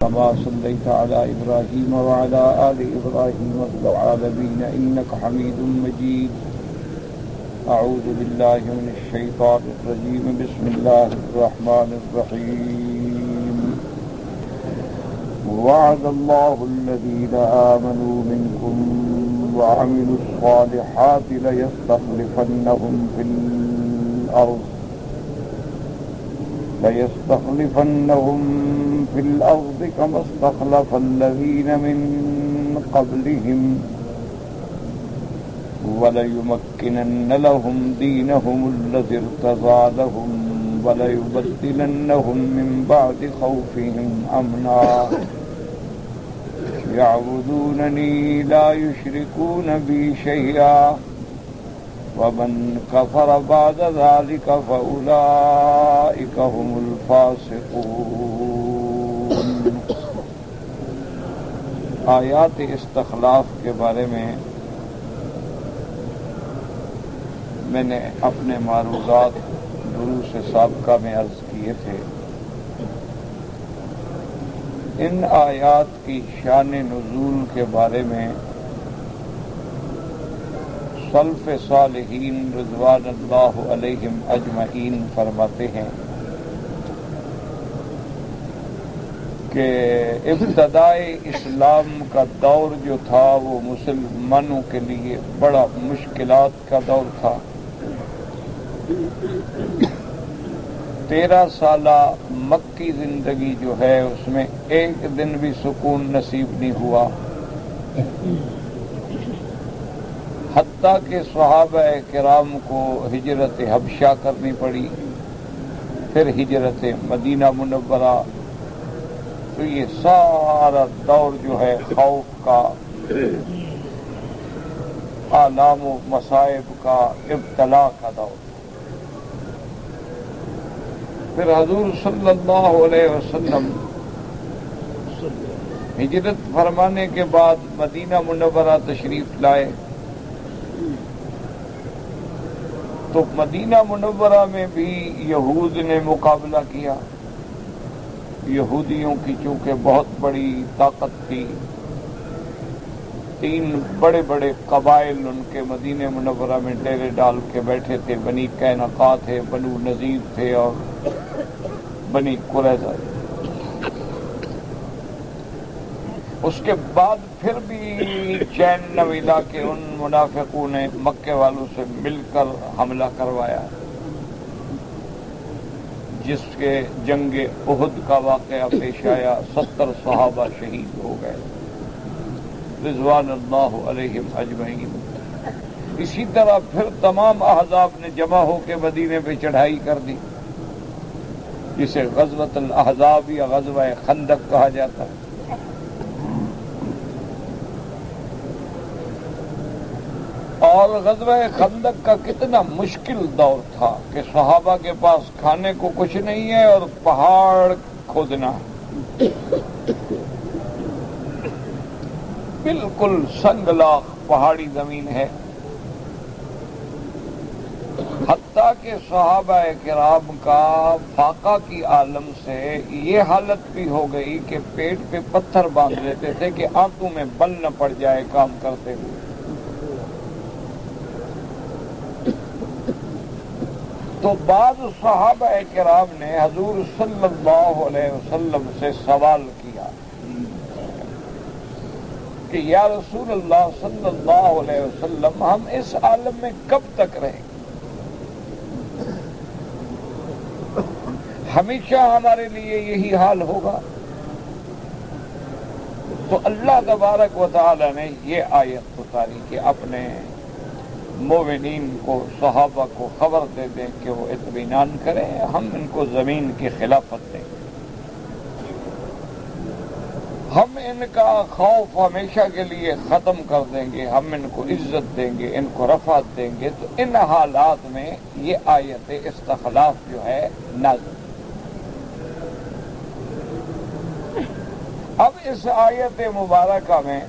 كما صليت على إبراهيم وعلى آل إبراهيم في العالمين إنك حميد مجيد. أعوذ بالله من الشيطان الرجيم. بسم الله الرحمن الرحيم. وعد الله الذين آمنوا منكم وعملوا الصالحات ليستخلفنهم في الأرض كما استخلف الذين من قبلهم وليمكنن لهم دينهم الذي ارتضى لهم وليبدلنهم من بعد خوفهم أمنا يعبدونني لا يشركون بي شيئا ومن كفر بعد ذلك فأولئك هم الفاسقون. آیات استخلاف کے بارے میں نے اپنے معروضات دروس سابقہ میں عرض کیے تھے. ان آیات کی شان نزول کے بارے میں سلف صالحین رضوان اللہ علیہم اجمعین فرماتے ہیں کہ ابتدائے اسلام کا دور جو تھا وہ مسلمانوں کے لیے بڑا مشکلات کا دور تھا. 13 سالہ مکی زندگی جو ہے اس میں ایک دن بھی سکون نصیب نہیں ہوا، حتیٰ کہ صحابہ کرام کو ہجرت حبشہ کرنی پڑی، پھر ہجرت مدینہ منورہ. تو یہ سارا دور جو ہے خوف کا، آلام و مصائب کا، ابتلا کا دور. پھر حضور صلی اللہ علیہ وسلم ہجرت فرمانے کے بعد مدینہ منورہ تشریف لائے تو مدینہ منورہ میں بھی یہود نے مقابلہ کیا. یہودیوں کی چونکہ بہت بڑی طاقت تھی، 3 بڑے بڑے قبائل ان کے مدینہ منورہ میں ڈیرے ڈال کے بیٹھے تھے. بنی قینقاع تھے، بنو نذیر تھے اور بنی قریظہ. اس کے بعد پھر بھی چین نہ ملا کہ ان منافقوں نے مکے والوں سے مل کر حملہ کروایا، جس کے جنگ احد کا واقعہ پیش آیا. 70 صحابہ شہید ہو گئے رضوان اللہ علیہم اجمعین. اسی طرح پھر تمام احزاب نے جمع ہو کے مدینے پہ چڑھائی کر دی، جسے غزوۃ الاحزاب یا غزوہ خندق کہا جاتا ہے. اور غزوہ خندق کا کتنا مشکل دور تھا کہ صحابہ کے پاس کھانے کو کچھ نہیں ہے اور پہاڑ کھودنا ہے، بالکل سنگلاخ پہاڑی زمین ہے. حتیٰ کہ صحابہ کرام کا فاقہ کی عالم سے یہ حالت بھی ہو گئی کہ پیٹ پہ پتھر باندھ لیتے تھے کہ آنکھوں میں بل نہ پڑ جائے کام کرتے ہوئے. تو بعض صحابہ کرام نے حضور صلی اللہ علیہ وسلم سے سوال کیا کہ یا رسول اللہ صلی اللہ علیہ وسلم، ہم اس عالم میں کب تک رہیں گے؟ ہمیشہ ہمارے لیے یہی حال ہوگا؟ تو اللہ تبارک و تعالی نے یہ آیت اتاری کہ اپنے مومنین کو، صحابہ کو خبر دے دیں کہ وہ اطمینان کریں، ہم ان کو زمین کی خلافت دیں گے، ہم ان کا خوف ہمیشہ کے لیے ختم کر دیں گے، ہم ان کو عزت دیں گے، ان کو رفعت دیں گے. تو ان حالات میں یہ آیت استخلاف جو ہے نازل. اب اس آیت مبارکہ میں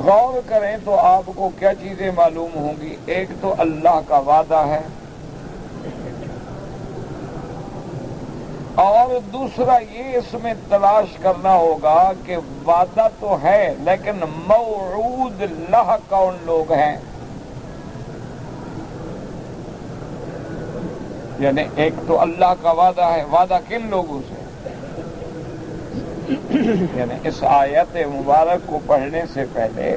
غور کریں تو آپ کو کیا چیزیں معلوم ہوں گی. ایک تو اللہ کا وعدہ ہے، اور دوسرا یہ اس میں تلاش کرنا ہوگا کہ وعدہ تو ہے لیکن موعود لہ کون لوگ ہیں. یعنی ایک تو اللہ کا وعدہ ہے، وعدہ کن لوگوں سے؟ یعنی اس آیت مبارک کو پڑھنے سے پہلے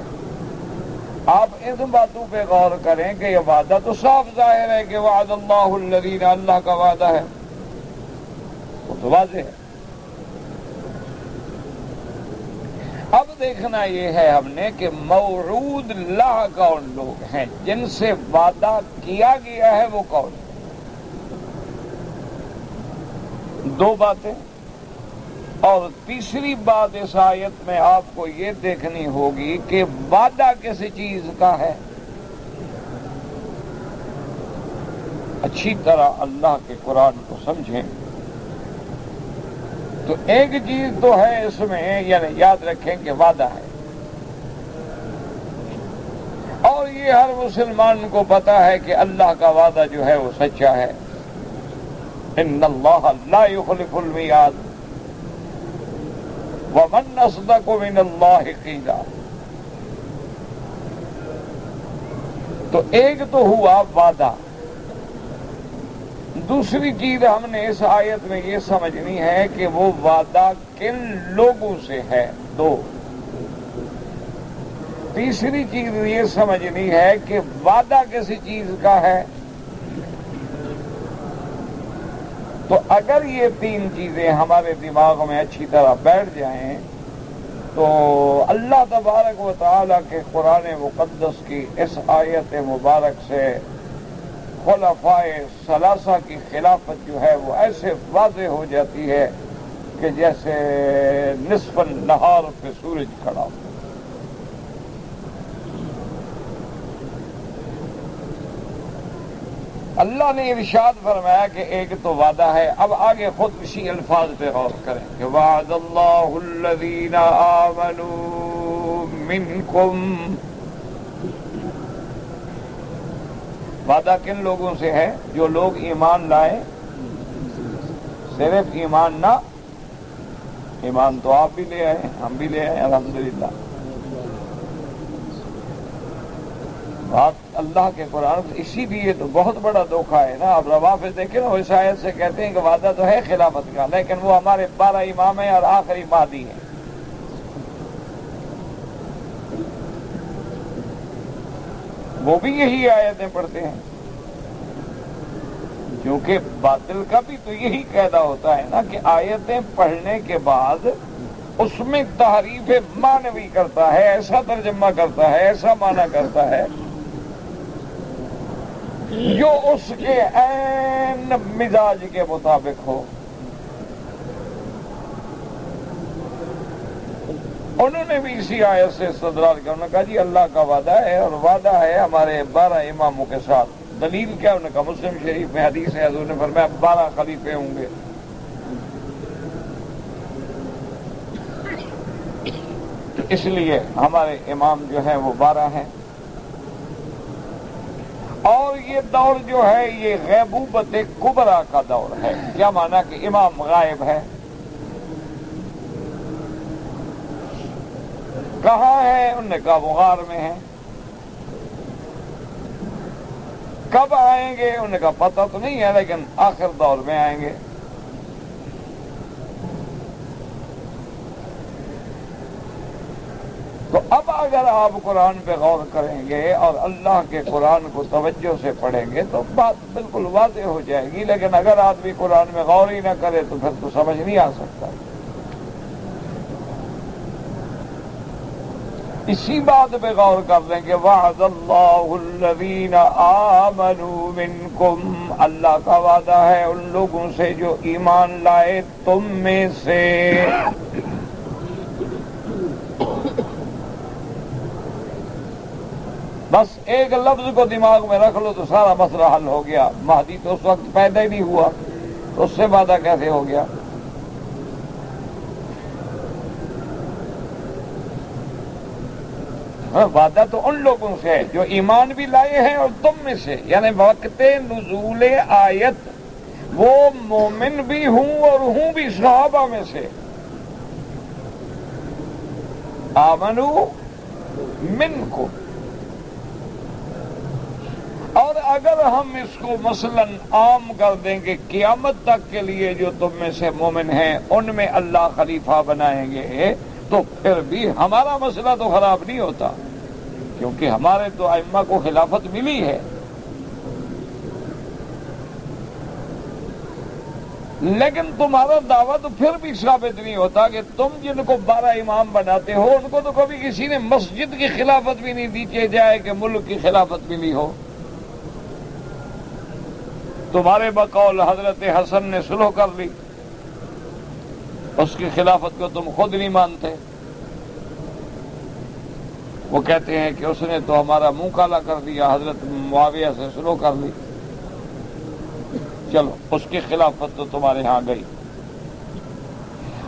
آپ ان باتوں پہ غور کریں کہ یہ وعدہ تو صاف ظاہر ہے کہ وعد اللہ الذین، اللہ کا وعدہ ہے، وہ تو واضح ہے. اب دیکھنا یہ ہے ہم نے کہ موعود لہ کون لوگ ہیں، جن سے وعدہ کیا گیا ہے وہ کون ہے. دو باتیں. اور تیسری بات اس آیت میں آپ کو یہ دیکھنی ہوگی کہ وعدہ کسی چیز کا ہے. اچھی طرح اللہ کے قرآن کو سمجھیں تو ایک چیز تو ہے اس میں، یعنی یاد رکھیں کہ وعدہ ہے، اور یہ ہر مسلمان کو پتا ہے کہ اللہ کا وعدہ جو ہے وہ سچا ہے. ان اللہ لا یخلف المیعاد ومن اصدق من اللہ قیلا. تو ایک تو ہوا وعدہ. دوسری چیز ہم نے اس آیت میں یہ سمجھنی ہے کہ وہ وعدہ کن لوگوں سے ہے. دو. تیسری چیز یہ سمجھنی ہے کہ وعدہ کسی چیز کا ہے. تو اگر یہ تین چیزیں ہمارے دماغ میں اچھی طرح بیٹھ جائیں تو اللہ تبارک و تعالیٰ کے قرآن مقدس کی اس آیت مبارک سے خلفائے ثلاثہ کی خلافت جو ہے وہ ایسے واضح ہو جاتی ہے کہ جیسے نصف النہار پہ سورج کھڑا ہو. اللہ نے ارشاد فرمایا کہ ایک تو وعدہ ہے. اب آگے خود اسی الفاظ پہ غور کریں کہ وعد اللہ الذین آمنوا منکم. وعدہ کن لوگوں سے ہے؟ جو لوگ ایمان لائے. صرف ایمان نہ، ایمان تو آپ بھی لے آئے، ہم بھی لے آئے الحمدللہ. آپ اللہ کے قرآن، اسی لیے تو بہت بڑا دھوکہ ہے نا. اب روافض دیکھیں نا، وہ اس آیت سے کہتے ہیں کہ وعدہ تو ہے خلافت کا، لیکن وہ ہمارے 12 امام ہیں اور آخری مہدی ہیں. وہ بھی یہی آیتیں پڑھتے ہیں، کیونکہ باطل کا بھی تو یہی قاعدہ ہوتا ہے نا کہ آیتیں پڑھنے کے بعد اس میں تحریف معنوی کرتا ہے، ایسا ترجمہ کرتا ہے، ایسا معنی کرتا ہے جو اس کے عین مزاج کے مطابق ہو. انہوں نے بھی اسی آیت سے استدلال کیا. انہوں نے کہا جی اللہ کا وعدہ ہے اور وعدہ ہے ہمارے 12 اماموں کے ساتھ. دلیل کیا؟ انہوں نے کہا مسلم شریف میں حدیث ہے، حضور نے فرمایا 12 خلیفے ہوں گے. تو اس لیے ہمارے امام جو ہیں وہ 12 ہیں. اور یہ دور جو ہے یہ غیبوبت کبریٰ کا دور ہے. کیا مانا کہ امام غائب ہے. کہاں ہے؟ انہوں نے کہا وہ غار میں ہے. کب آئیں گے؟ انہوں نے کہا پتہ تو نہیں ہے لیکن آخر دور میں آئیں گے. تو اب اگر آپ قرآن پہ غور کریں گے اور اللہ کے قرآن کو توجہ سے پڑھیں گے تو بات بالکل واضح ہو جائے گی. لیکن اگر آدمی قرآن میں غور ہی نہ کرے تو پھر تو سمجھ نہیں آ سکتا. اسی بات پہ غور کر لیں کہ وعد اللہ الذین آمنوا منکم. اللہ کا وعدہ ہے ان لوگوں سے جو ایمان لائے تم میں سے. بس ایک لفظ کو دماغ میں رکھ لو تو سارا مسئلہ حل ہو گیا. مہدی تو اس وقت پیدا ہی نہیں ہوا تو اس سے وعدہ کیسے ہو گیا؟ وعدہ تو ان لوگوں سے ہے جو ایمان بھی لائے ہیں اور تم میں سے، یعنی وقت نزول آیت وہ مومن بھی ہوں اور ہوں بھی صحابہ میں سے، آمنو منکم۔ اور اگر ہم اس کو مثلاً عام کر دیں کہ قیامت تک کے لیے جو تم میں سے مومن ہیں ان میں اللہ خلیفہ بنائیں گے، تو پھر بھی ہمارا مسئلہ تو خراب نہیں ہوتا، کیونکہ ہمارے تو ائمہ کو خلافت ملی ہے۔ لیکن تمہارا دعویٰ تو پھر بھی ثابت نہیں ہوتا کہ تم جن کو 12 امام بناتے ہو ان کو تو کبھی کسی نے مسجد کی خلافت بھی نہیں دی کہ جائے کہ ملک کی خلافت ملی ہو۔ تمہارے بقول حضرت حسن نے صلح کر لی، اس کی خلافت کو تم خود نہیں مانتے، وہ کہتے ہیں کہ اس نے تو ہمارا منہ کالا کر دیا، حضرت معاویہ سے صلح کر لی، چلو اس کی خلافت تو تمہارے ہاں گئی۔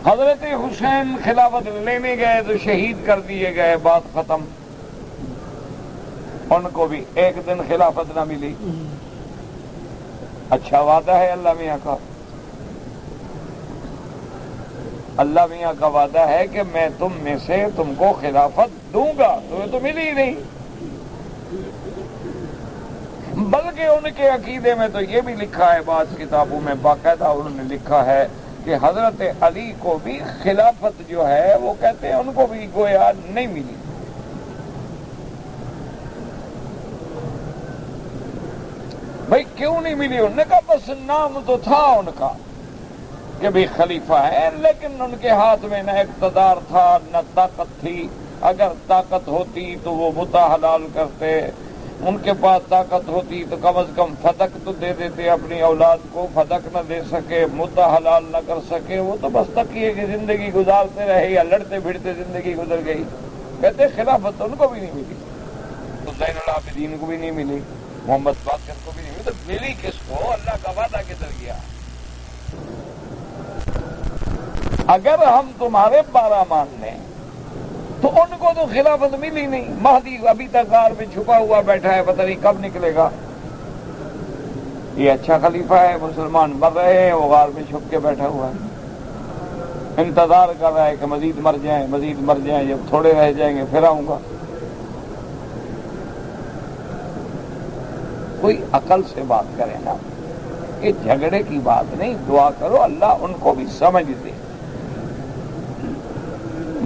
حضرت حسین خلافت لینے گئے تو شہید کر دیے گئے، بات ختم، ان کو بھی ایک دن خلافت نہ ملی۔ اچھا وعدہ ہے اللہ میاں کا، اللہ میاں کا وعدہ ہے کہ میں تم میں سے تم کو خلافت دوں گا، تمہیں تو ملی ہی نہیں۔ بلکہ ان کے عقیدے میں تو یہ بھی لکھا ہے، بعض کتابوں میں باقاعدہ انہوں نے لکھا ہے کہ حضرت علی کو بھی خلافت جو ہے وہ کہتے ہیں ان کو بھی گویا نہیں ملی۔ بھائی کیوں نہیں ملی؟ انہوں نے کہا بس نام تو تھا ان کا کہ بھی خلیفہ ہے، لیکن ان کے ہاتھ میں نہ اقتدار تھا نہ طاقت تھی۔ اگر طاقت ہوتی تو وہ متع حلال کرتے، ان کے پاس طاقت ہوتی تو کم از کم فتق تو دے دیتے اپنی اولاد کو، فتق نہ دے سکے، متع حلال نہ کر سکے، وہ تو بس تقیے کی زندگی گزارتے رہے یا لڑتے پھرتے زندگی گزر گئی۔ کہتے خلافت ان کو بھی نہیں ملی، تو زین العابدین کو بھی نہیں ملی، محمد باقر کو بھی نہیں ملی، تو ملی کس کو؟ اللہ کا وعدہ کدھر گیا؟ اگر ہم تمہارے 12 مان لیں تو ان کو تو خلافت ملی نہیں، مہدی ابھی تک غار میں چھپا ہوا بیٹھا ہے، پتہ نہیں کب نکلے گا۔ یہ اچھا خلیفہ ہے، مسلمان مر رہے ہیں، وہ غار میں چھپ کے بیٹھا ہوا ہے، انتظار کر رہا ہے کہ مزید مر جائیں، مزید مر جائیں، جب تھوڑے رہ جائیں گے پھر آؤں گا۔ کوئی عقل سے بات کرے نا، یہ جھگڑے کی بات نہیں، دعا کرو اللہ ان کو بھی سمجھ دے۔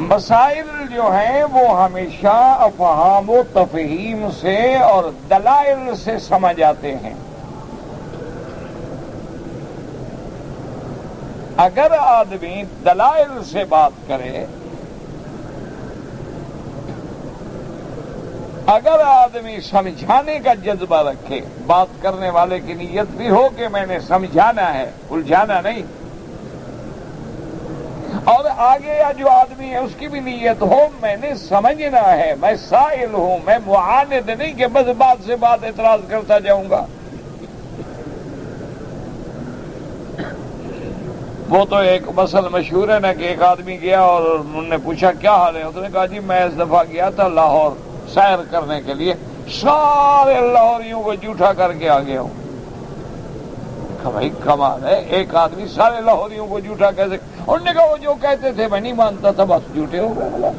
مسائل جو ہیں وہ ہمیشہ افہام و تفہیم سے اور دلائل سے سمجھ آتے ہیں۔ اگر آدمی دلائل سے بات کرے، اگر آدمی سمجھانے کا جذبہ رکھے، بات کرنے والے کی نیت بھی ہو کہ میں نے سمجھانا ہے، الجھانا نہیں، اور آگے یا جو آدمی ہے اس کی بھی نیت ہو میں نے سمجھنا ہے، میں سائل ہوں، میں معاند نہیں کہ بس بات سے بات اعتراض کرتا جاؤں گا۔ وہ تو ایک مسئلہ مشہور ہے نا کہ ایک آدمی گیا اور انہوں نے پوچھا کیا حال ہے، اس نے کہا جی میں اس دفعہ گیا تھا لاہور سیر کرنے کے لیے، سارے لاہوریوں کو جھوٹا کر کے آ گیا ہوں۔ بھائی کمال ہے، ایک آدمی سارے لاہوریوں کو جھوٹا کیسے؟ انہوں نے کہا وہ جو کہتے تھے میں نہیں مانتا تھا، بس جھوٹے ہو گئے۔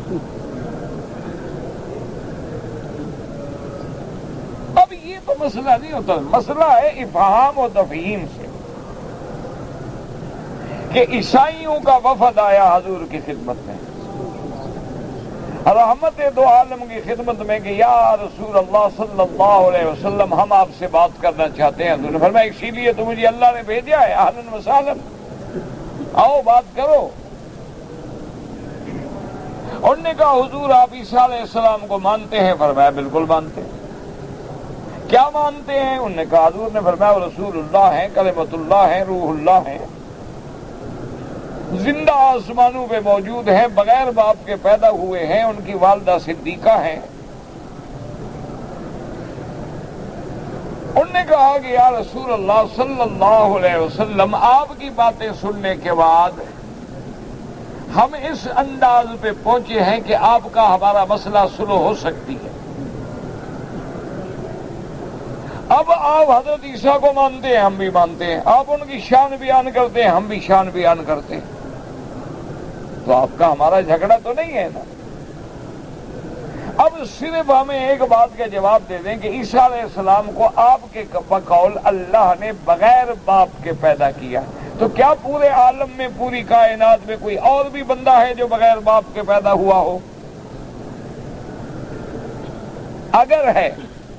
اب یہ تو مسئلہ نہیں ہوتا، مسئلہ ہے افہام و تفہیم سے، کہ عیسائیوں کا وفد آیا حضور کی خدمت میں، رحمت دو عالم کی خدمت میں کہ یا رسول اللہ صلی اللہ علیہ وسلم ہم آپ سے بات کرنا چاہتے ہیں۔ انہوں نے فرمایا اسی لیے تو مجھے اللہ نے بھیجا ہے، اہلاً و سہلاً، آؤ بات کرو۔ انہوں نے کہا حضور آپ عیسیٰ علیہ السلام کو مانتے ہیں؟ فرمایا بالکل مانتے ہیں۔ کیا مانتے ہیں؟ انہوں نے کہا حضور نے فرمایا رسول اللہ ہیں، کلمۃ اللہ ہیں، روح اللہ ہیں، زندہ آسمانوں پہ موجود ہیں، بغیر باپ کے پیدا ہوئے ہیں، ان کی والدہ صدیقہ ہیں۔ انہوں نے کہا کہ یا رسول اللہ صلی اللہ علیہ وسلم آپ کی باتیں سننے کے بعد ہم اس انداز پہ پہنچے ہیں کہ آپ کا ہمارا مسئلہ سلو ہو سکتی ہے۔ اب آپ حضرت عیسیٰ کو مانتے ہیں، ہم بھی مانتے ہیں، آپ ان کی شان بیان کرتے ہیں، ہم بھی شان بیان کرتے ہیں، تو آپ کا ہمارا جھگڑا تو نہیں ہے نا۔ اب صرف ہمیں ایک بات کا جواب دے دیں کہ عیسیٰ علیہ السلام کو آپ کے بقول اللہ نے بغیر باپ کے پیدا کیا، تو کیا پورے عالم میں، پوری کائنات میں کوئی اور بھی بندہ ہے جو بغیر باپ کے پیدا ہوا ہو؟ اگر ہے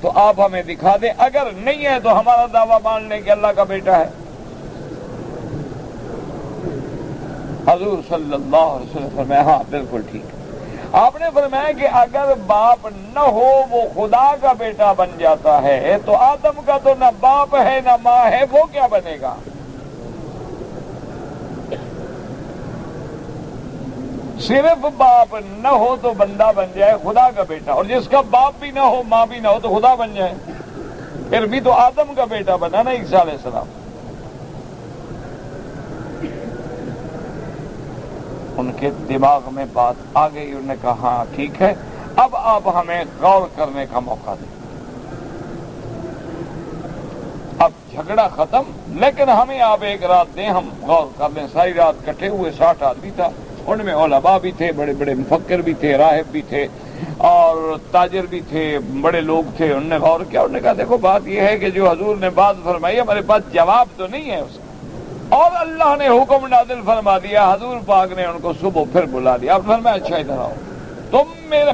تو آپ ہمیں دکھا دیں، اگر نہیں ہے تو ہمارا دعویٰ مان لیں کہ اللہ کا بیٹا ہے۔ حضور صلی اللہ علیہ وسلم فرمایا ہاں بالکل ٹھیک ہے۔ آپ نے فرمایا کہ اگر باپ نہ ہو وہ خدا کا بیٹا بن جاتا ہے، تو آدم کا تو نہ باپ ہے نہ ماں ہے، وہ کیا بنے گا؟ صرف باپ نہ ہو تو بندہ بن جائے خدا کا بیٹا، اور جس کا باپ بھی نہ ہو ماں بھی نہ ہو تو خدا بن جائے، پھر بھی تو آدم کا بیٹا بنا نا عیسیٰ علیہ السلام۔ ان کے دماغ میں بات آ گئی، انہوں نے کہا ہاں ٹھیک ہے، اب آپ ہمیں غور کرنے کا موقع دیں۔ اب جھگڑا ختم، لیکن ہمیں آپ ایک رات دیں، ہم غور کر لیں۔ ساری رات کٹھے ہوئے 60 آدمی تھا، ان میں علماء بھی تھے، بڑے بڑے مفکر بھی تھے، راہب بھی تھے، اور تاجر بھی تھے، بڑے لوگ تھے۔ انہوں نے غور کیا، انہوں نے کہا دیکھو بات یہ ہے کہ جو حضور نے بات فرمائی ہمارے پاس جواب تو نہیں ہے اس کا، اور اللہ نے حکم نازل فرما دیا، حضور پاک نے ان کو صبح پھر بلا لیا۔ اب فرمایا اچھا ادھر آؤ،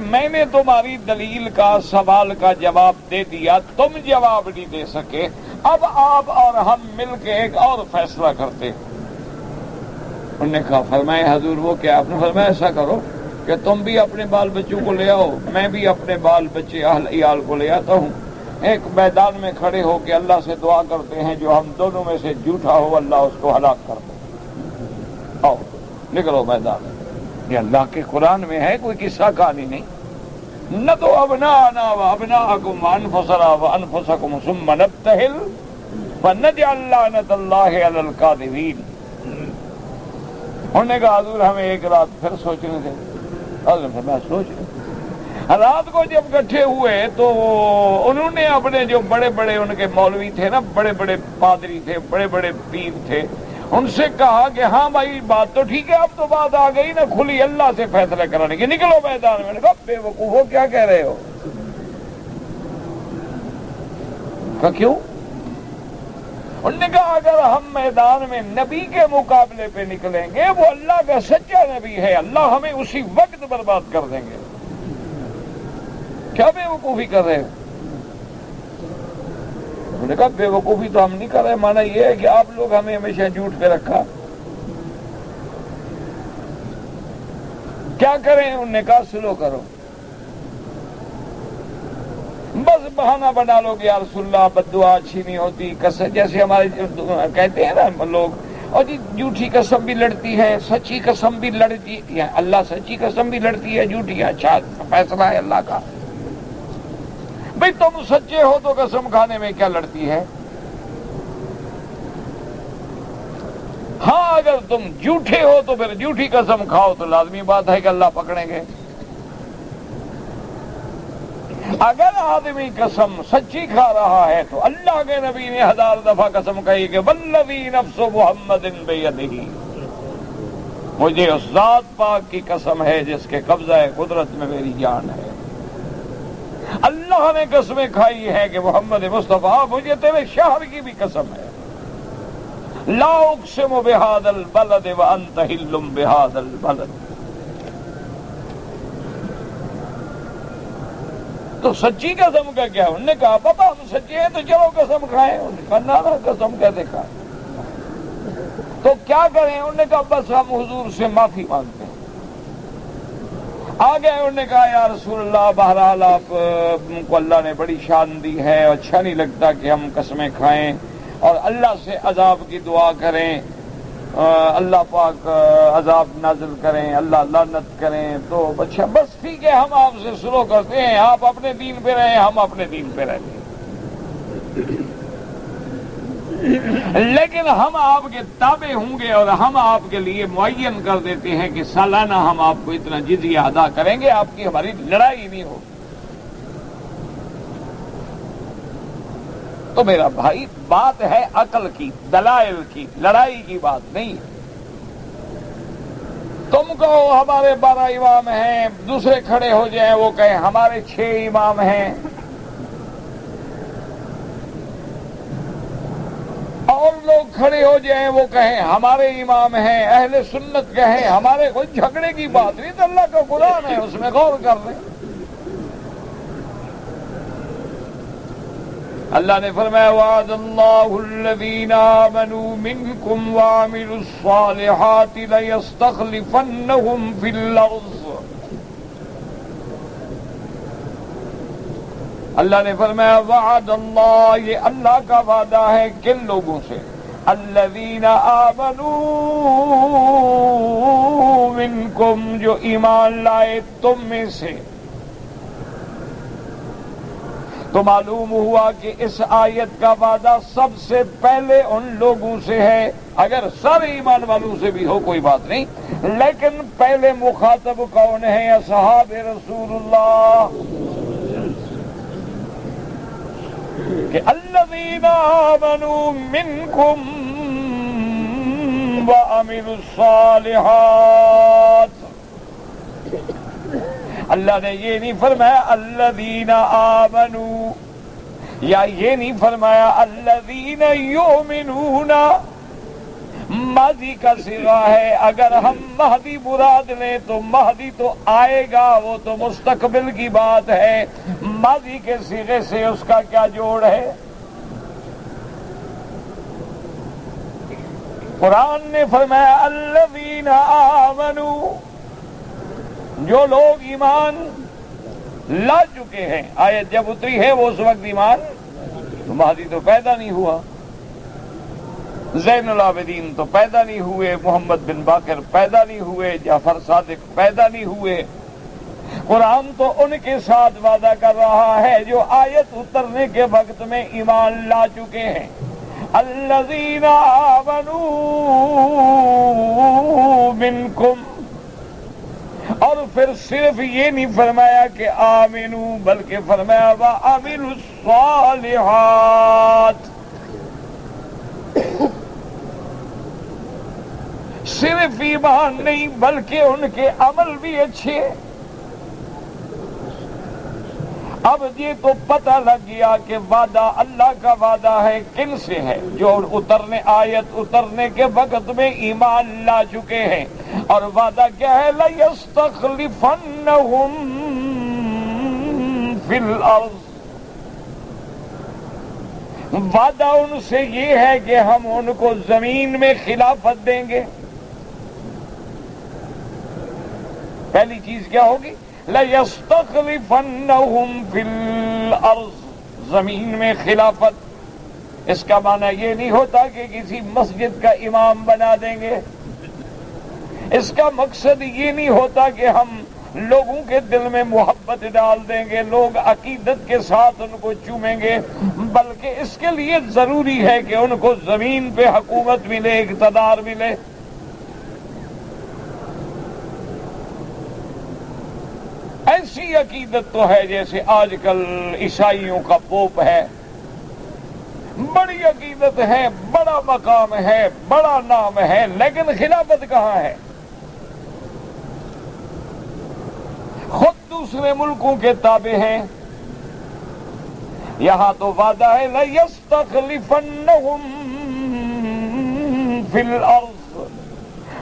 میں نے تمہاری دلیل کا، سوال کا جواب دے دیا، تم جواب نہیں دے سکے، اب آپ اور ہم مل کے ایک اور فیصلہ کرتے۔ انہوں نے کہا فرمایا حضور وہ کیا؟ آپ نے فرمایا ایسا کرو کہ تم بھی اپنے بال بچوں کو لے آؤ، میں بھی اپنے بال بچے اہل عیال کو لے آتا ہوں، ایک میدان میں کھڑے ہو کے اللہ سے دعا کرتے ہیں جو ہم دونوں میں سے جھوٹا ہو اللہ اس کو ہلاک کر دے۔ آؤ نکلو میدان میں۔ یہ اللہ کے قرآن میں ہے، کوئی قصہ کہانی نہیں۔ نہ تو ابناءنا وابناءکم وانفسنا وانفسکم ثم نبتہل فنجعل لعنت اللہ علی الکاذبین۔ انہوں نے کہا حضور ہمیں ایک رات پھر سوچنے دیں۔ حضور نے میں سوچ رہا، رات کو جب اکٹھے ہوئے تو انہوں نے اپنے جو بڑے بڑے ان کے مولوی تھے نا، بڑے بڑے پادری تھے، بڑے بڑے پیر تھے، ان سے کہا کہ ہاں بھائی بات تو ٹھیک ہے، اب تو بات آ گئی نا کھلی اللہ سے فیصلہ کرانے کی، نکلو میدان میں۔ نے کہا بے وقوفو کیا کہہ رہے ہو؟ کہا کیوں؟ انہوں نے کہا اگر ہم میدان میں نبی کے مقابلے پہ نکلیں گے، وہ اللہ کا سچا نبی ہے، اللہ ہمیں اسی وقت برباد کر دیں گے۔ کیا بے وقوفی کر رہے ہو؟ انہوں نے کہا بے وقوفی تو ہم نہیں کر رہے، مانا یہ ہے کہ آپ لوگ ہمیں ہمیشہ جھوٹ پہ رکھا، کیا کریں؟ انہوں نے کہا سلو کرو، بس بہانہ بنا لو کہ یا رسول اللہ بددعا اچھی نہیں ہوتی، جیسے ہمارے کہتے ہیں نا لوگ، اور جی جھوٹی قسم بھی لڑتی ہے، سچی قسم بھی لڑتی ہے، اللہ سچی قسم بھی لڑتی ہے، جھوٹی ہے، اچھا فیصلہ ہے اللہ کا۔ بھئی تم سچے ہو تو قسم کھانے میں کیا لڑتی ہے؟ ہاں اگر تم جھوٹے ہو تو پھر جھوٹی قسم کھاؤ تو لازمی بات ہے کہ اللہ پکڑیں گے۔ اگر آدمی قسم سچی کھا رہا ہے تو اللہ کے نبی نے 1000 دفعہ قسم کہی کہ والذی نفس محمد بیدہ، مجھے اس ذات پاک کی قسم ہے جس کے قبضہ قدرت میں میری جان ہے۔ اللہ نے قسمیں کھائی ہے کہ محمد مصطفیٰ مجھے تیرے شہر کی بھی قسم ہے، لا اقسم بہذا البلد وانت حل بہذا البلد۔ تو سچی قسم کا کیا؟ انہوں نے کہا پتہ ہم سچے ہیں تو چلو قسم کھائیں۔ انہوں نے کہا نہ قسم کیسے کھائیں؟ تو کیا کریں؟ انہوں نے کہا بس ہم حضور سے معافی مانگتے ہیں۔ آگے انہوں نے کہا یا رسول اللہ بہرحال آپ کو اللہ نے بڑی شان دی ہے، اچھا نہیں لگتا کہ ہم قسمیں کھائیں اور اللہ سے عذاب کی دعا کریں، اللہ پاک عذاب نازل کریں، اللہ لعنت کریں، تو اچھا بس ٹھیک ہے ہم آپ سے سلو کرتے ہیں، آپ اپنے دین پہ رہیں ہم اپنے دین پہ رہتے ہیں، لیکن ہم آپ کے تابع ہوں گے اور ہم آپ کے لیے معین کر دیتے ہیں کہ سالانہ ہم آپ کو اتنا جزیہ ادا کریں گے، آپ کی ہماری لڑائی نہیں ہو۔ تو میرا بھائی بات ہے عقل کی، دلائل کی، لڑائی کی بات نہیں ہے۔ تم کہو ہمارے 12 امام ہیں، دوسرے کھڑے ہو جائیں وہ کہیں ہمارے 6 امام ہیں، اور لوگ کھڑے ہو جائیں وہ کہیں ہمارے امام ہیں، اہل سنت کہیں ہمارے، کوئی جھگڑے کی بات نہیں، تو اللہ کا قرآن ہے اس میں غور کر لیں۔ اللہ نے فرمایا وعد اللہ الذین آمنوا منکم وعملوا الصالحات لیستخلفنہم فی الارض۔ اللہ نے فرمایا وعد اللہ، یہ اللہ کا وعدہ ہے کن لوگوں سے؟ الذین آمنوا منکم، جو ایمان لائے تم میں سے۔ تو معلوم ہوا کہ اس آیت کا وعدہ سب سے پہلے ان لوگوں سے ہے، اگر سارے ایمان والوں سے بھی ہو کوئی بات نہیں، لیکن پہلے مخاطب کون ہے؟ اصحاب رسول اللہ، کہ الذین آمنوا منکم وعملوا الصالحات۔ اللہ نے یہ نہیں فرمایا الذین آمنوا، یا یہ نہیں فرمایا الذین یؤمنون، ماضی کا صیغہ ہے۔ اگر ہم مہدی مراد لیں تو مہدی تو آئے گا، وہ تو مستقبل کی بات ہے، ماضی کے صیغے سے اس کا کیا جوڑ ہے؟ قرآن نے فرمایا الذین آمنوا، جو لوگ ایمان لا چکے ہیں۔ آیت جب اتری ہے وہ اس وقت ایمان، تو مہدی تو پیدا نہیں ہوا، زین العابدین تو پیدا نہیں ہوئے، محمد بن باقر پیدا نہیں ہوئے، جعفر صادق پیدا نہیں ہوئے۔ قرآن تو ان کے ساتھ وعدہ کر رہا ہے جو آیت اترنے کے وقت میں ایمان لا چکے ہیں۔ الذین آمنوا منکم، اور پھر صرف یہ نہیں فرمایا کہ آمنو، بلکہ فرمایا وعملوا الصالحات۔ صرف ایمان نہیں بلکہ ان کے عمل بھی اچھے۔ اب یہ تو پتہ لگ گیا کہ وعدہ اللہ کا وعدہ ہے کن سے ہے؟ جو آیت اترنے کے وقت میں ایمان لا چکے ہیں۔ اور وعدہ کیا ہے؟ لَيَسْتَخْلِفَنَّهُمْ فِي الْأَرْضِ، وعدہ ان سے یہ ہے کہ ہم ان کو زمین میں خلافت دیں گے۔ پہلی چیز کیا ہوگی؟ لَيَسْتَخْلِفَنَّهُمْ فِي الْأَرْضِ، زمین میں خلافت۔ اس کا معنی یہ نہیں ہوتا کہ کسی مسجد کا امام بنا دیں گے، اس کا مقصد یہ نہیں ہوتا کہ ہم لوگوں کے دل میں محبت ڈال دیں گے، لوگ عقیدت کے ساتھ ان کو چومیں گے، بلکہ اس کے لیے ضروری ہے کہ ان کو زمین پہ حکومت ملے، اقتدار ملے۔ ایسی عقیدت تو ہے جیسے آج کل عیسائیوں کا پوپ ہے، بڑی عقیدت ہے، بڑا مقام ہے، بڑا نام ہے، لیکن خلافت کہاں ہے؟ خود دوسرے ملکوں کے تابع ہیں۔ یہاں تو وعدہ ہے لَيَسْتَخْلِفَنَّهُمْ فِي الْأَرْضِ،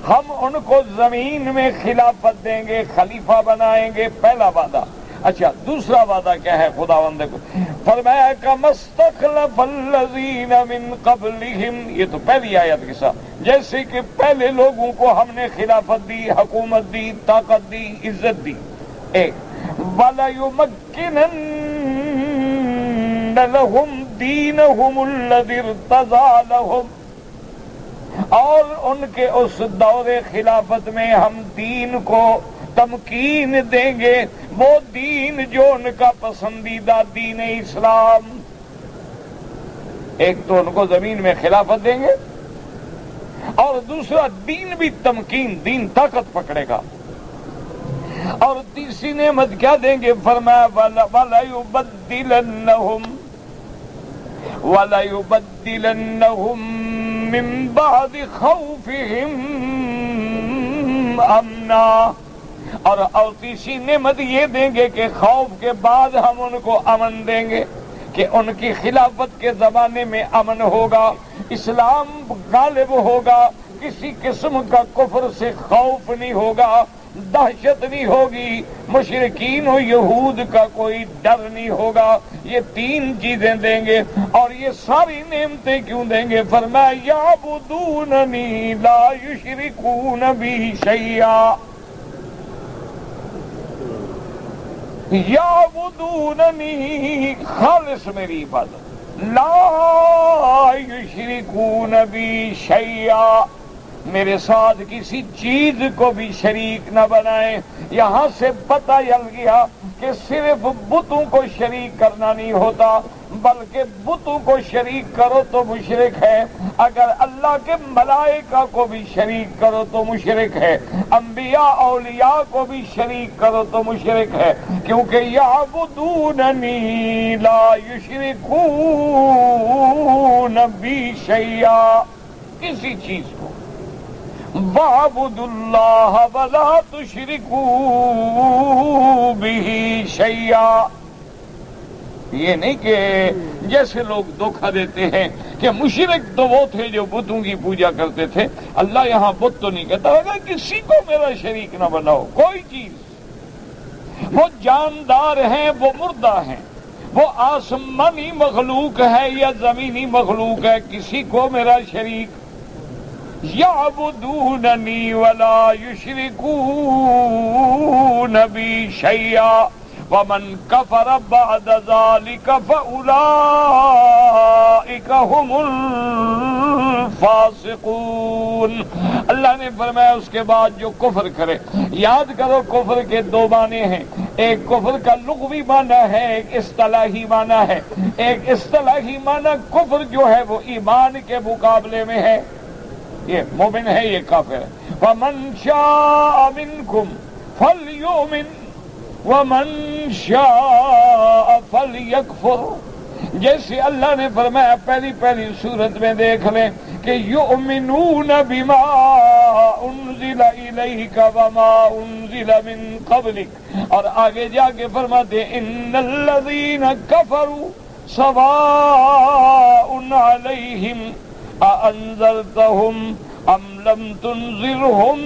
ہم ان کو زمین میں خلافت دیں گے، خلیفہ بنائیں گے، پہلا وعدہ۔ اچھا دوسرا وعدہ کیا ہے؟ خداوند کو فرمایا كَمَا اسْتَخْلَفَ الَّذِينَ مِن قَبْلِهِمْ، یہ تو پہلی آیت کے ساتھ، جیسے کہ پہلے لوگوں کو ہم نے خلافت دی، حکومت دی، طاقت دی، عزت دی۔ ایک وَلَيُمَكِّنَنَّ لَهُمْ دِينَهُمُ الَّذِي ارْتَضَىٰ لَهُمْ، اور ان کے اس دور خلافت میں ہم دین کو تمکین دیں گے، وہ دین جو ان کا پسندیدہ دین اسلام۔ ایک تو ان کو زمین میں خلافت دیں گے، اور دوسرا دین بھی تمکین، دین طاقت پکڑے گا۔ اور تیسری نعمت کیا دیں گے؟ فرمایا وَلَيُبَدِّلَنَّهُمْ، وَلَيُبَدِّلَنَّهُم مِّن بَعْدِ خَوْفِهِمْ أَمْنًا، اور تیسری نعمت یہ دیں گے کہ خوف کے بعد ہم ان کو امن دیں گے، کہ ان کی خلافت کے زمانے میں امن ہوگا، اسلام غالب ہوگا، کسی قسم کا کفر سے خوف نہیں ہوگا، دہشت نہیں ہوگی، مشرکین و یہود کا کوئی ڈر نہیں ہوگا۔ یہ تین چیزیں دیں گے، اور یہ ساری نعمتیں کیوں دیں گے؟ فرمایا یعبدوننی لا یشرکون بی شیئا، یعبدوننی خالص میری عبادت، لا یشرکون بی شیئا، میرے ساتھ کسی چیز کو بھی شریک نہ بنائیں۔ یہاں سے پتہ چل گیا کہ صرف بتوں کو شریک کرنا نہیں ہوتا، بلکہ بتوں کو شریک کرو تو مشرک ہے، اگر اللہ کے ملائکہ کو بھی شریک کرو تو مشرک ہے، انبیاء اولیاء کو بھی شریک کرو تو مشرک ہے، کیونکہ یعبدوننی لا یشرکون بی شیئا، کسی چیز کو، وَاعْبُدُوا اللَّهَ وَلَا تُشْرِكُوا بِهِ شَيْئًا۔ یہ نہیں کہ جیسے لوگ دھوکہ دیتے ہیں کہ مشرک تو وہ تھے جو بتوں کی پوجا کرتے تھے، اللہ یہاں بت تو نہیں کہتا اگر کسی کو میرا شریک نہ بناؤ، کوئی چیز، وہ جاندار ہیں، وہ مردہ ہیں، وہ آسمانی مخلوق ہے یا زمینی مخلوق ہے، کسی کو میرا شریک، یعبدوننی ولا یشرکون بی شیئا ومن کفر بعد ذلک فاولئک هم الفاسقون۔ اللہ نے فرمایا اس کے بعد جو کفر کرے، یاد کرو کفر کے دو معنی ہیں، ایک کفر کا لغوی معنی ہے، ایک اصطلاحی معنی ہے۔ ایک اصطلاحی معنی کفر جو ہے وہ ایمان کے مقابلے میں ہے، یہ مومن ہے، یہ کافر ہے۔ وَمَنْ شَاءَ مِنْكُمْ فَلْيُؤْمِنْ وَمَنْ شَاءَ فَلْيَكْفُرْ، جیسے اللہ نے فرمایا پہلی سورت میں دیکھ لیں کہ یؤمنون بما انزل الیک وما انزل من قبلک، اور آگے جا کے فرماتے ان الذین کفروا سواء علیہم اَأَنذَرْتَهُمْ أَمْ لَمْ تُنذِرْهُمْ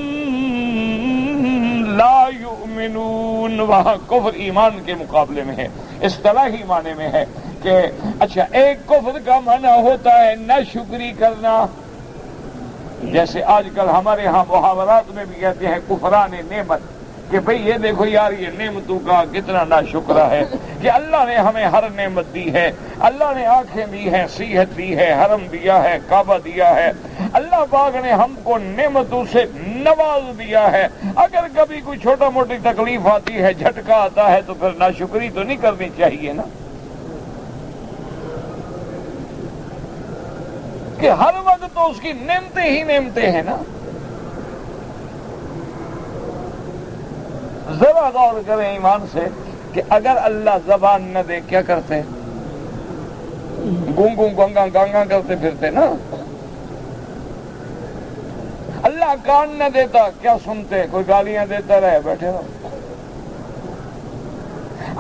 لَا يُؤْمِنُونَ، وہاں کفر ایمان کے مقابلے میں ہے، اصطلاحی معنی میں ہے کہ اچھا ایک کفر کا معنی ہوتا ہے ناشکری کرنا، جیسے آج کل ہمارے ہاں محاورات میں بھی کہتے ہیں کفران نعمت، کہ بھئی یہ دیکھو یار یہ نعمتوں کا کتنا ناشکرہ ہے کہ اللہ نے ہمیں ہر نعمت دی ہے، اللہ نے آنکھیں دی ہیں، صحت دی ہے، حرم دیا ہے، کعبہ دیا ہے، اللہ پاک نے ہم کو نعمتوں سے نواز دیا ہے، اگر کبھی کوئی چھوٹا موٹی تکلیف آتی ہے، جھٹکا آتا ہے تو پھر ناشکری تو نہیں کرنی چاہیے نا، کہ ہر وقت تو اس کی نعمتیں ہی نعمتیں ہیں نا۔ ذرا غور کریں ایمان سے کہ اگر اللہ زبان نہ دے کیا کرتے؟ گونگوں گنگا گانگا کرتے پھرتے نا۔ اللہ کان نہ دیتا کیا سنتے؟ کوئی گالیاں دیتا رہے بیٹھے رہو۔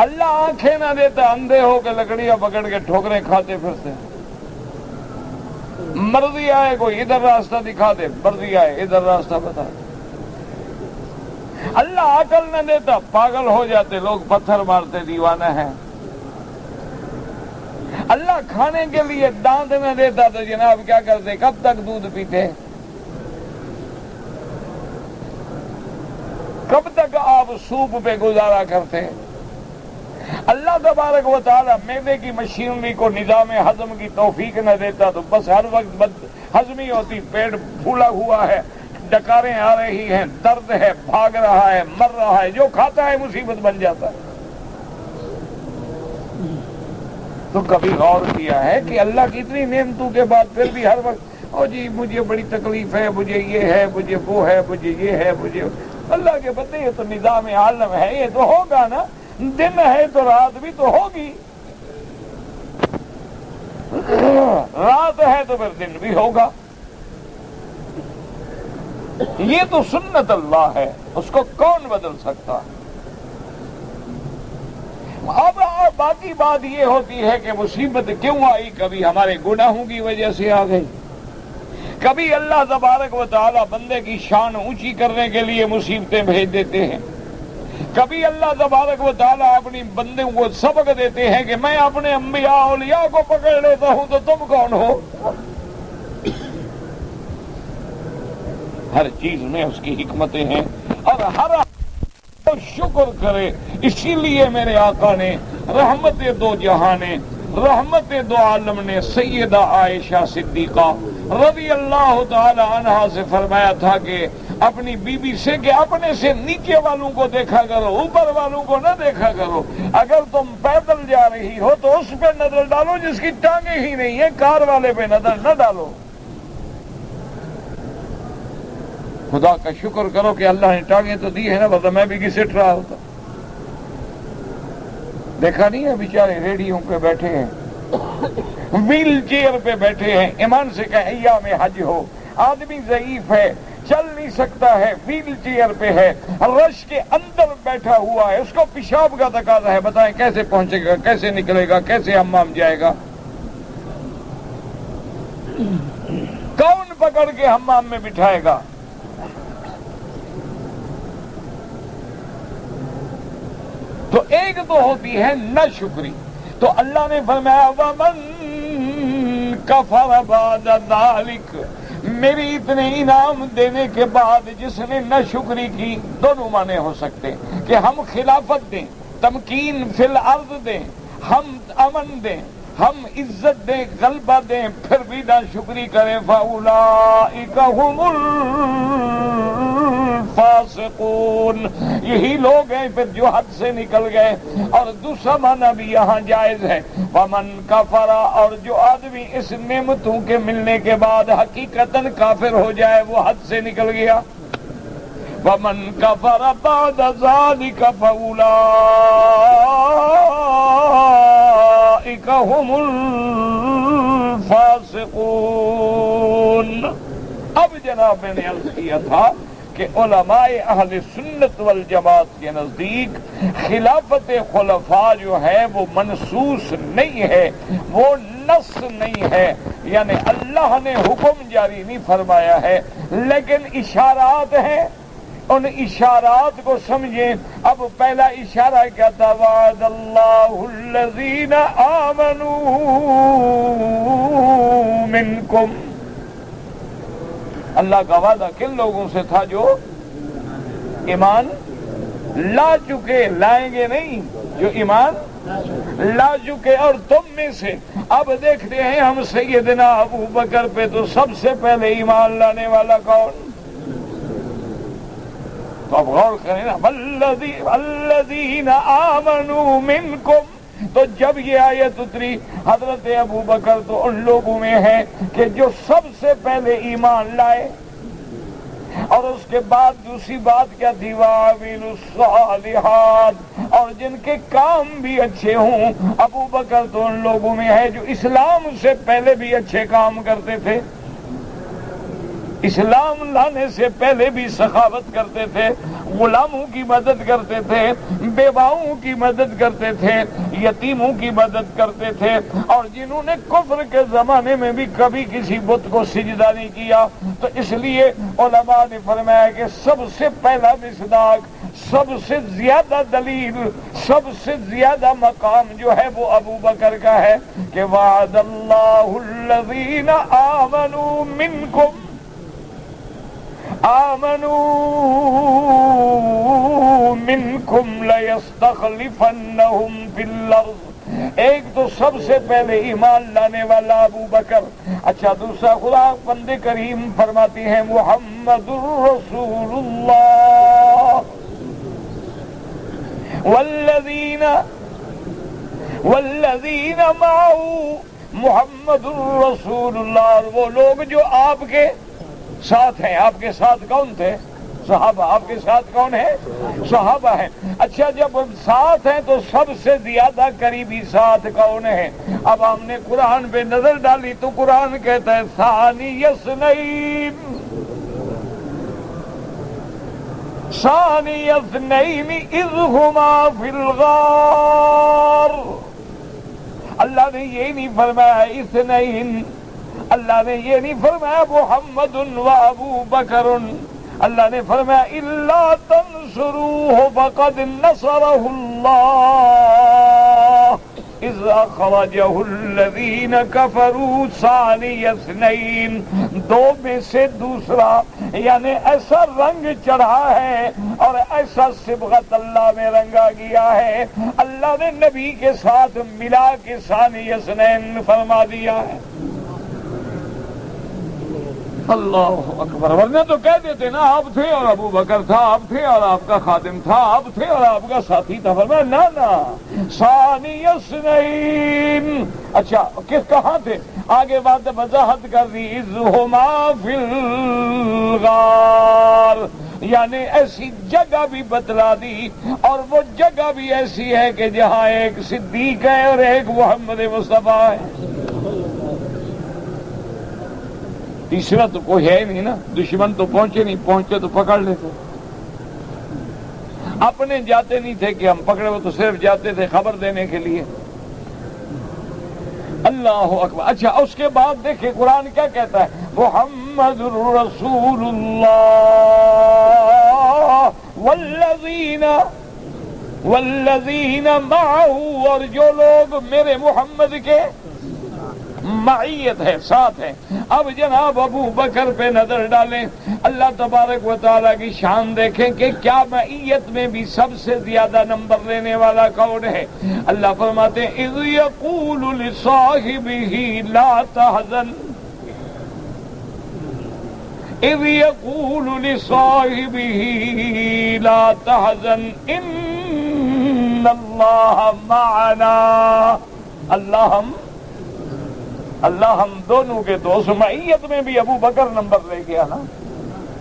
اللہ آنکھیں نہ دیتا اندھے ہو کے لکڑیاں پکڑ کے ٹھوکریں کھاتے پھرتے۔ مرضی آئے کوئی ادھر راستہ دکھا دے، مرضی آئے ادھر راستہ بتا دے۔ اللہ عقل نہ دیتا پاگل ہو جاتے لوگ، پتھر مارتے دیوانہ ہیں۔ اللہ کھانے کے لیے دانت نہ دیتا تو جناب کیا کرتے؟ کب تک دودھ پیتے؟ کب تک آپ سوپ پہ گزارا کرتے؟ اللہ تبارک و تعالی معدے کی مشینری کو نظام ہضم کی توفیق نہ دیتا تو بس ہر وقت بد ہضمی ہوتی، پیٹ پھولا ہوا ہے، ڈکاریں آ رہی ہیں، درد ہے، بھاگ رہا ہے، مر رہا ہے، جو کھاتا ہے مصیبت بن جاتا ہے۔ تو کبھی غور کیا ہے کہ اللہ کی اتنی نعمتوں کے بعد پھر بھی ہر وقت او جی مجھے بڑی تکلیف ہے، مجھے یہ ہے، مجھے وہ ہے، مجھے یہ ہے، مجھے اللہ کے بندے یہ تو نظام عالم ہے، یہ تو ہوگا نا، دن ہے تو رات بھی تو ہوگی۔ رات ہے تو پھر دن بھی ہوگا. یہ تو سنت اللہ ہے، اس کو کون بدل سکتا؟ اب باقی بات یہ ہوتی ہے کہ مصیبت کیوں آئی؟ کبھی ہمارے گناہوں کی وجہ سے آ گئی، کبھی اللہ تبارک و تعالی بندے کی شان اونچی کرنے کے لیے مصیبتیں بھیج دیتے ہیں، کبھی اللہ تبارک و تعالی اپنی بندے کو سبق دیتے ہیں کہ میں اپنے انبیاء اولیاء کو پکڑ لیتا ہوں تو تم کون ہو؟ ہر چیز میں اس کی حکمتیں ہیں اور ہر شکر کرے. اسی لیے میرے آقا نے رحمت دو جہاں نے، رحمت دو عالم نے سیدہ عائشہ صدیقہ رضی اللہ تعالی عنہا سے فرمایا تھا کہ اپنی بیوی سے کہ اپنے سے نیچے والوں کو دیکھا کرو، اوپر والوں کو نہ دیکھا کرو. اگر تم پیدل جا رہی ہو تو اس پہ نظر ڈالو جس کی ٹانگیں ہی نہیں ہے، کار والے پہ نظر نہ ڈالو. خدا کا شکر کرو کہ اللہ نے ٹانگیں تو دی ہے نا، ورنہ میں بھی گھسٹ رہا ہوتا. دیکھا نہیں ہے بیچارے ریڑھیوں پہ بیٹھے ہیں، ویل چیئر پہ بیٹھے ہیں. ایمان سے کہ ایام حج ہو، آدمی ضعیف ہے، چل نہیں سکتا ہے، ویل چیئر پہ ہے، رش کے اندر بیٹھا ہوا ہے، اس کو پیشاب کا تقاضا ہے. بتائیں کیسے پہنچے گا، کیسے نکلے گا، کیسے حمام جائے گا؟ کون پکڑ کے حمام میں بٹھائے گا؟ تو ایک تو ہوتی ہے نہ شکری. تو اللہ نے فرمایا وَمَن كَفَرَ بَعْدَ ذَلِكَ، میری اتنے انعام دینے کے بعد جس نے نہ شکری کی. دونوں معنی ہو سکتے کہ ہم خلافت دیں، تمکین فی الارض دیں، ہم امن دیں، ہم عزت دیں، غلبہ دیں، پھر بھی نہ شکری کریں. فَأُولَٰئِكَ هُمُ الفاسقون، یہی لوگ ہیں پھر جو حد سے نکل گئے. اور دوسرا معنی بھی یہاں جائز ہے، وَمَن كَفَرَ، اور جو آدمی اس نعمتوں کے ملنے کے بعد حقیقتاً کافر ہو جائے، وہ حد سے نکل گیا. وَمَن كَفَرَ بَعْدَ ذَلِكَ فَأُولَٰئِكَ هُمُ الفاسقون. اب جناب میں نے عرض کیا تھا کہ علماء اہل سنت والجماعت کے نزدیک خلافت خلفاء جو ہے وہ منسوس نہیں ہے، وہ نص نہیں ہے، یعنی اللہ نے حکم جاری نہیں فرمایا ہے، لیکن اشارات ہیں. ان اشارات کو سمجھیں. اب پہلا اشارہ کیا تھا؟ وعد اللہ الذین آمنوا منکم، اللہ کا وعدہ کن لوگوں سے تھا؟ جو ایمان لا چکے، لائیں گے نہیں، جو ایمان لا چکے. اور تم میں سے اب دیکھتے ہیں ہم سیدنا ابو بکر پہ تو سب سے پہلے ایمان لانے والا کون؟ تو اب غور کریں نا، والذین آمنوا منکم. تو جب یہ آیت اتری حضرت ابو بکر تو ان لوگوں میں ہے کہ جو سب سے پہلے ایمان لائے. اور اس کے بعد دوسری بات کیا تھی؟ وَعَمِلُوا الصَّالِحَاتِ، اور جن کے کام بھی اچھے ہوں. ابو بکر تو ان لوگوں میں ہے جو اسلام سے پہلے بھی اچھے کام کرتے تھے، اسلام لانے سے پہلے بھی سخاوت کرتے تھے، غلاموں کی مدد کرتے تھے، بیواؤں کی مدد کرتے تھے، یتیموں کی مدد کرتے تھے. اور جنہوں نے کفر کے زمانے میں بھی کبھی کسی بت کو سجدہ نہیں کیا. تو اس لیے علماء نے فرمایا کہ سب سے پہلا مصداق، سب سے زیادہ دلیل، سب سے زیادہ مقام جو ہے وہ ابو بکر کا ہے کہ وعد اللہ الذین آمنوا منکم لَيَسْتَخْلِفَنَّهُمْ فِي الْأَرْضِ. ایک تو سب سے پہلے ایمان لانے والا ابو بکر. اچھا دوسرا خدا بند کریم فرماتی ہیں محمد الرسول اللہ والذین معه، محمد الرسول اللہ، اور وہ لوگ جو آپ کے ساتھ ہیں. آپ کے ساتھ کون تھے؟ صحابہ. آپ کے ساتھ کون ہے؟ صحابہ ہیں. اچھا جب ساتھ ہیں تو سب سے زیادہ قریبی ساتھ کون ہے؟ اب ہم نے قرآن پہ نظر ڈالی تو قرآن کہتا ہے ثانی اثنین، ثانی اثنین اذ ہما فی الغار. اللہ نے یہ نہیں فرمایا اثنین، اللہ نے یہ نہیں فرمایا محمد و ابو بکر، اللہ نے فرمایا الا تنصروه فقد نصره اللہ اذ اخرجه الذین کفروا ثانی اثنین. دو میں سے دوسرا، یعنی ایسا رنگ چڑھا ہے اور ایسا صبغت اللہ میں رنگا گیا ہے، اللہ نے نبی کے ساتھ ملا کے ثانی اثنین فرما دیا ہے. اللہ اکبر. ورنہ تو کہہ دیتے نا آپ تھے اور ابو بکر تھا، آپ تھے اور آپ کا خادم تھا، آپ تھے اور آپ کا ساتھی تھا. فرمایا نا نا ثانی اثنین. اچھا کس کہاں تھے؟ آگے بات وضاحت کر دی اذ ہما فی الغار، یعنی ایسی جگہ بھی بتلا دی، اور وہ جگہ بھی ایسی ہے کہ جہاں ایک صدیق ہے اور ایک محمد مصطفیٰ ہے. تیسرا تو کوئی ہے نہیں نا. دشمن تو پہنچے نہیں، پہنچتے تو پکڑ لیتے. اپنے جاتے نہیں تھے کہ ہم پکڑے، وہ تو صرف جاتے تھے خبر دینے کے لیے. اللہ اکبر. اچھا اس کے بعد دیکھیں قرآن کیا کہتا ہے، محمد رسول اللہ والذین معه، اور جو لوگ میرے محمد کے معیت ہے، ساتھ ہیں. اب جناب ابو بکر پہ نظر ڈالیں، اللہ تبارک و تعالیٰ کی شان دیکھیں کہ کیا معیت میں بھی سب سے زیادہ نمبر لینے والا کون ہے. اللہ فرماتے ہیں اذ یقول لصاحبہ لا تحزن، اذ یقول لصاحبہ لا تحزن ان اللہ معنا. اللہ ہم دونوں کے دوست. معیت میں بھی ابو بکر نمبر لے گیا نا،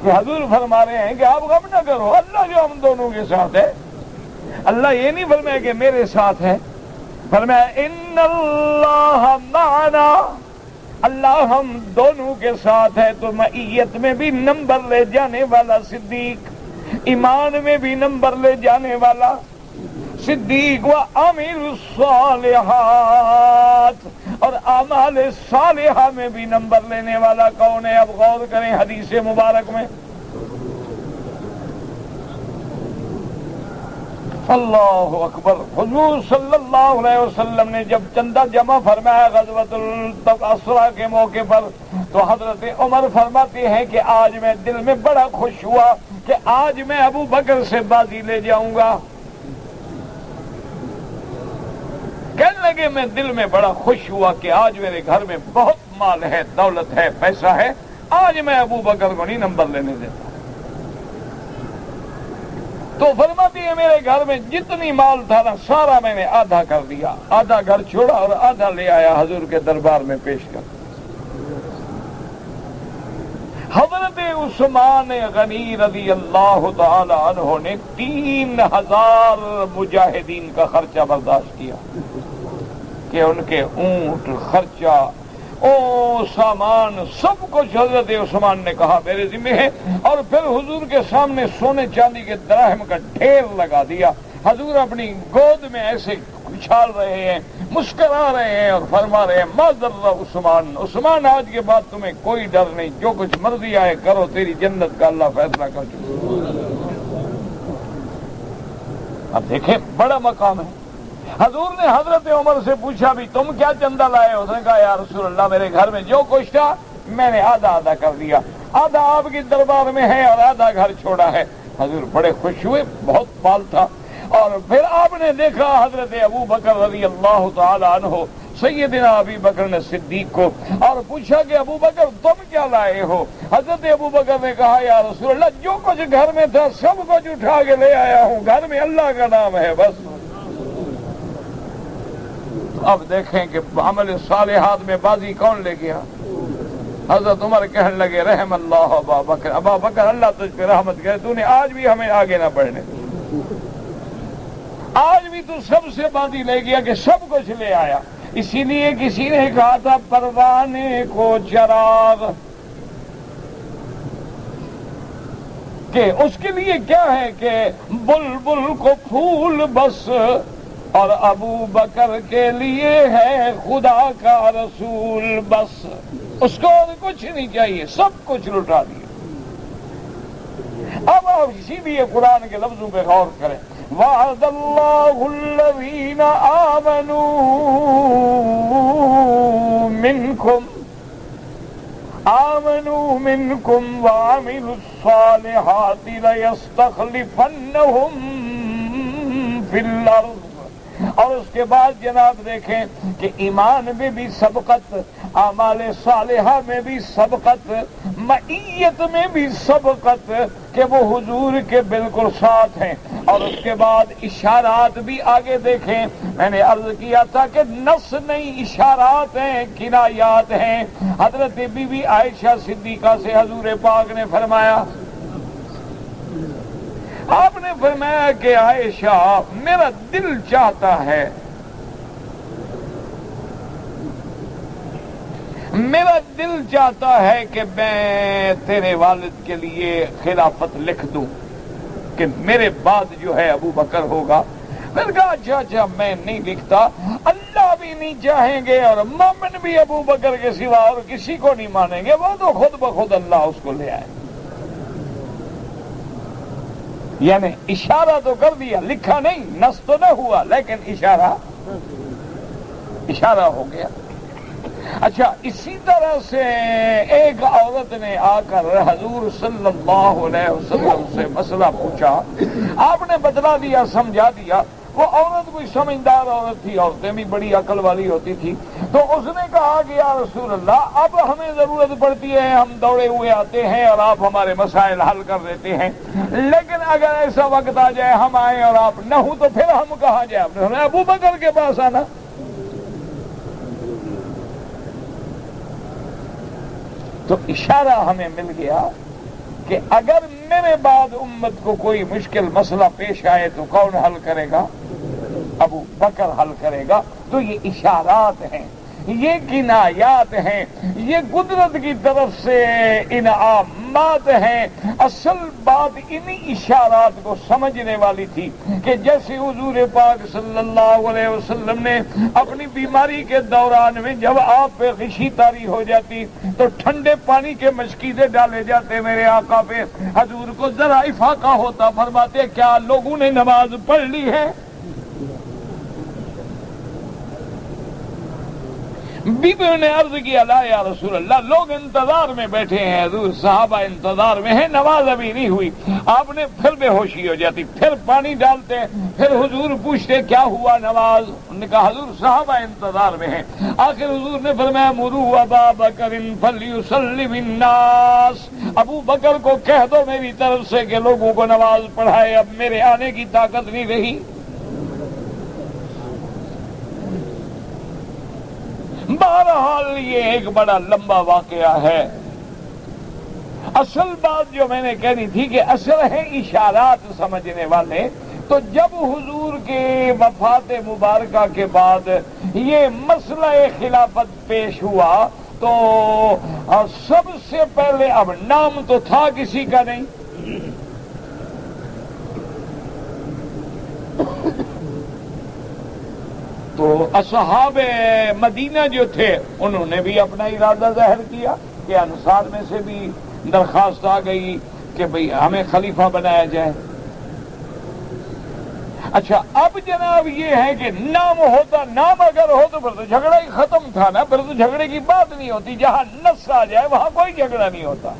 کہ حضور فرما رہے ہیں کہ آپ غم نہ کرو، اللہ جو ہم دونوں کے ساتھ ہے. اللہ یہ نہیں فرمایا کہ میرے ساتھ ہے، فرمایا ان اللہ معنا، اللہ ہم دونوں کے ساتھ ہے. تو معیت میں بھی نمبر لے جانے والا صدیق، ایمان میں بھی نمبر لے جانے والا صدیق، و عامل الصالحات، اور اعمال صالحہ میں بھی نمبر لینے والا کون ہے؟ اب غور کریں حدیث مبارک میں. اللہ اکبر. حضور صلی اللہ علیہ وسلم نے جب چندہ جمع فرمایا غزوۃ الاسریٰ کے موقع پر، تو حضرت عمر فرماتے ہیں کہ آج میں دل میں بڑا خوش ہوا کہ آج میں ابو بکر سے بازی لے جاؤں گا. کہنے لگے میں دل میں بڑا خوش ہوا کہ آج میرے گھر میں بہت مال ہے، دولت ہے، پیسہ ہے، آج میں ابو بکر کو نہیں نمبر لینے دیتا. تو فرماتی ہے میرے گھر میں جتنی مال تھا نا سارا میں نے آدھا کر دیا، آدھا گھر چھوڑا اور آدھا لے آیا حضور کے دربار میں پیش کر. حضرت عثمان غنی رضی اللہ تعالی عنہ نے 3000 مجاہدین کا خرچہ برداشت کیا کہ ان کے اونٹ، خرچہ، سامان، سب کچھ حضرت عثمان نے کہا میرے ذمہ ہے. اور پھر حضور کے سامنے سونے چاندی کے دراہم کا ڈھیر لگا دیا. حضور اپنی گود میں ایسے اچھال رہے ہیں، مسکرا رہے ہیں اور فرما رہے ہیں ما ضر عثمان، عثمان آج کے بعد تمہیں کوئی ڈر نہیں، جو کچھ مرضی آئے کرو، تیری جنت کا اللہ فیصلہ کر چکا. اب دیکھیں بڑا مقام ہے. حضور نے حضرت عمر سے پوچھا بھی تم کیا چندہ لائے؟ اس نے کہا یا رسول اللہ میرے گھر میں جو کچھ تھا میں نے آدھا آدھا کر دیا، آدھا آپ کے دربار میں ہے اور آدھا گھر چھوڑا ہے. حضور بڑے خوش ہوئے، بہت مال تھا. اور پھر آپ نے دیکھا حضرت ابو بکر رضی اللہ تعالی عنہ، سیدنا ابی بکر نے صدیق کو، اور پوچھا کہ ابو بکر تم کیا لائے ہو؟ حضرت ابو بکر نے کہا یا رسول اللہ جو کچھ گھر میں تھا سب کچھ اٹھا کے لے آیا ہوں، گھر میں اللہ کا نام ہے بس. اب دیکھیں کہ عمل صالحات میں بازی کون لے گیا؟ حضرت عمر کہنے لگے رحم اللہ ابا بکر، ابا بکر اللہ تجھ پہ رحمت کرے، تو نے آج بھی ہمیں آگے نہ بڑھنے، آج بھی تو سب سے باندھی لے گیا کہ سب کچھ لے آیا۔ اسی لیے کسی نے کہا تھا پروانے کو چراغ، کہ اس کے لیے کیا ہے کہ بلبل کو پھول بس، اور ابو بکر کے لیے ہے خدا کا رسول بس، اس کو اور کچھ نہیں چاہیے، سب کچھ لٹا دیا۔ اب آپ اسی لیے قرآن کے لفظوں پہ غور کریں، وعد اللہ الذین آمنوا منکم وعملوا الصالحات لیستخلفنہم فی الارض، اور اس کے بعد جناب دیکھیں کہ ایمان میں بھی سبقت، اعمال صالحہ میں بھی سبقت، معیت میں بھی سبقت کہ وہ حضور کے بالکل ساتھ ہیں، اور اس کے بعد اشارات بھی آگے دیکھیں۔ میں نے عرض کیا تھا کہ نص نہیں، اشارات ہیں، کنایات ہیں۔ حضرت بی بی عائشہ صدیقہ سے حضور پاک نے فرمایا، آپ نے فرمایا کہ عائشہ میرا دل چاہتا ہے، میرا دل چاہتا ہے کہ میں تیرے والد کے لیے خلافت لکھ دوں کہ میرے بعد جو ہے ابو بکر ہوگا۔ میں نے کہا اچھا میں نہیں لکھتا، اللہ بھی نہیں چاہیں گے اور مومن بھی ابو بکر کے سوا اور کسی کو نہیں مانیں گے، وہ تو خود بخود اللہ اس کو لے آئے۔ یعنی اشارہ تو کر دیا، لکھا نہیں، نص تو نہ ہوا، لیکن اشارہ ہو گیا۔ اچھا، اسی طرح سے ایک عورت نے آ کر حضور صلی اللہ علیہ وسلم سے مسئلہ پوچھا، آپ نے بتلا دیا، سمجھا دیا۔ وہ عورت کوئی سمجھدار عورت تھی، عورتیں بھی بڑی عقل والی ہوتی تھی، تو اس نے کہا کہ یا رسول اللہ اب ہمیں ضرورت پڑتی ہے، ہم دوڑے ہوئے آتے ہیں اور آپ ہمارے مسائل حل کر دیتے ہیں، لیکن اگر ایسا وقت آ جائے ہم آئیں اور آپ نہ ہوں تو پھر ہم کہاں جائیں؟ آپ نے فرمایا ابو بکر کے پاس آنا۔ تو اشارہ ہمیں مل گیا کہ اگر میرے بعد امت کو کوئی مشکل مسئلہ پیش آئے تو کون حل کرے گا؟ ابو بکر حل کرے گا۔ تو یہ اشارات ہیں، یہ کنایات ہیں، یہ قدرت کی طرف سے انعامات ہیں۔ اصل بات انہی اشارات کو سمجھنے والی تھی کہ جیسے حضور پاک صلی اللہ علیہ وسلم نے اپنی بیماری کے دوران میں جب آپ پہ غشی طاری ہو جاتی تو ٹھنڈے پانی کے مشکیزیں ڈالے جاتے میرے آقا پہ، حضور کو ذرا افاقہ ہوتا، فرماتے کیا لوگوں نے نماز پڑھ لی ہے؟ بیویوں نے عرض کیا لا یا رسول اللہ، لوگ انتظار میں بیٹھے ہیں، حضور صحابہ انتظار میں ہیں، نماز ابھی نہیں ہوئی۔ آپ نے پھر بے ہوشی ہو جاتی، پھر پانی ڈالتے، پھر حضور پوچھتے کیا ہوا نماز؟ انہوں نے کہا حضور صحابہ انتظار میں ہیں۔ آخر حضور نے فرمایا مروا ابا بکر فلیصلی بالناس، ابو بکر کو کہہ دو میری طرف سے کہ لوگوں کو نماز پڑھائے، اب میرے آنے کی طاقت نہیں رہی۔ بہرحال یہ ایک بڑا لمبا واقعہ ہے۔ اصل بات جو میں نے کہنی تھی کہ اصل ہے اشارات سمجھنے والے۔ تو جب حضور کے وفات مبارکہ کے بعد یہ مسئلہ خلافت پیش ہوا تو سب سے پہلے، اب نام تو تھا کسی کا نہیں، تو اصحاب مدینہ جو تھے انہوں نے بھی اپنا ارادہ ظاہر کیا کہ انصار میں سے بھی درخواست آ گئی کہ بھئی ہمیں خلیفہ بنایا جائے۔ اچھا، اب جناب یہ ہے کہ نام ہوتا، نام اگر ہو تو پھر تو جھگڑا ہی ختم تھا نا، پھر تو جھگڑے کی بات نہیں ہوتی، جہاں نص آ جائے وہاں کوئی جھگڑا نہیں ہوتا۔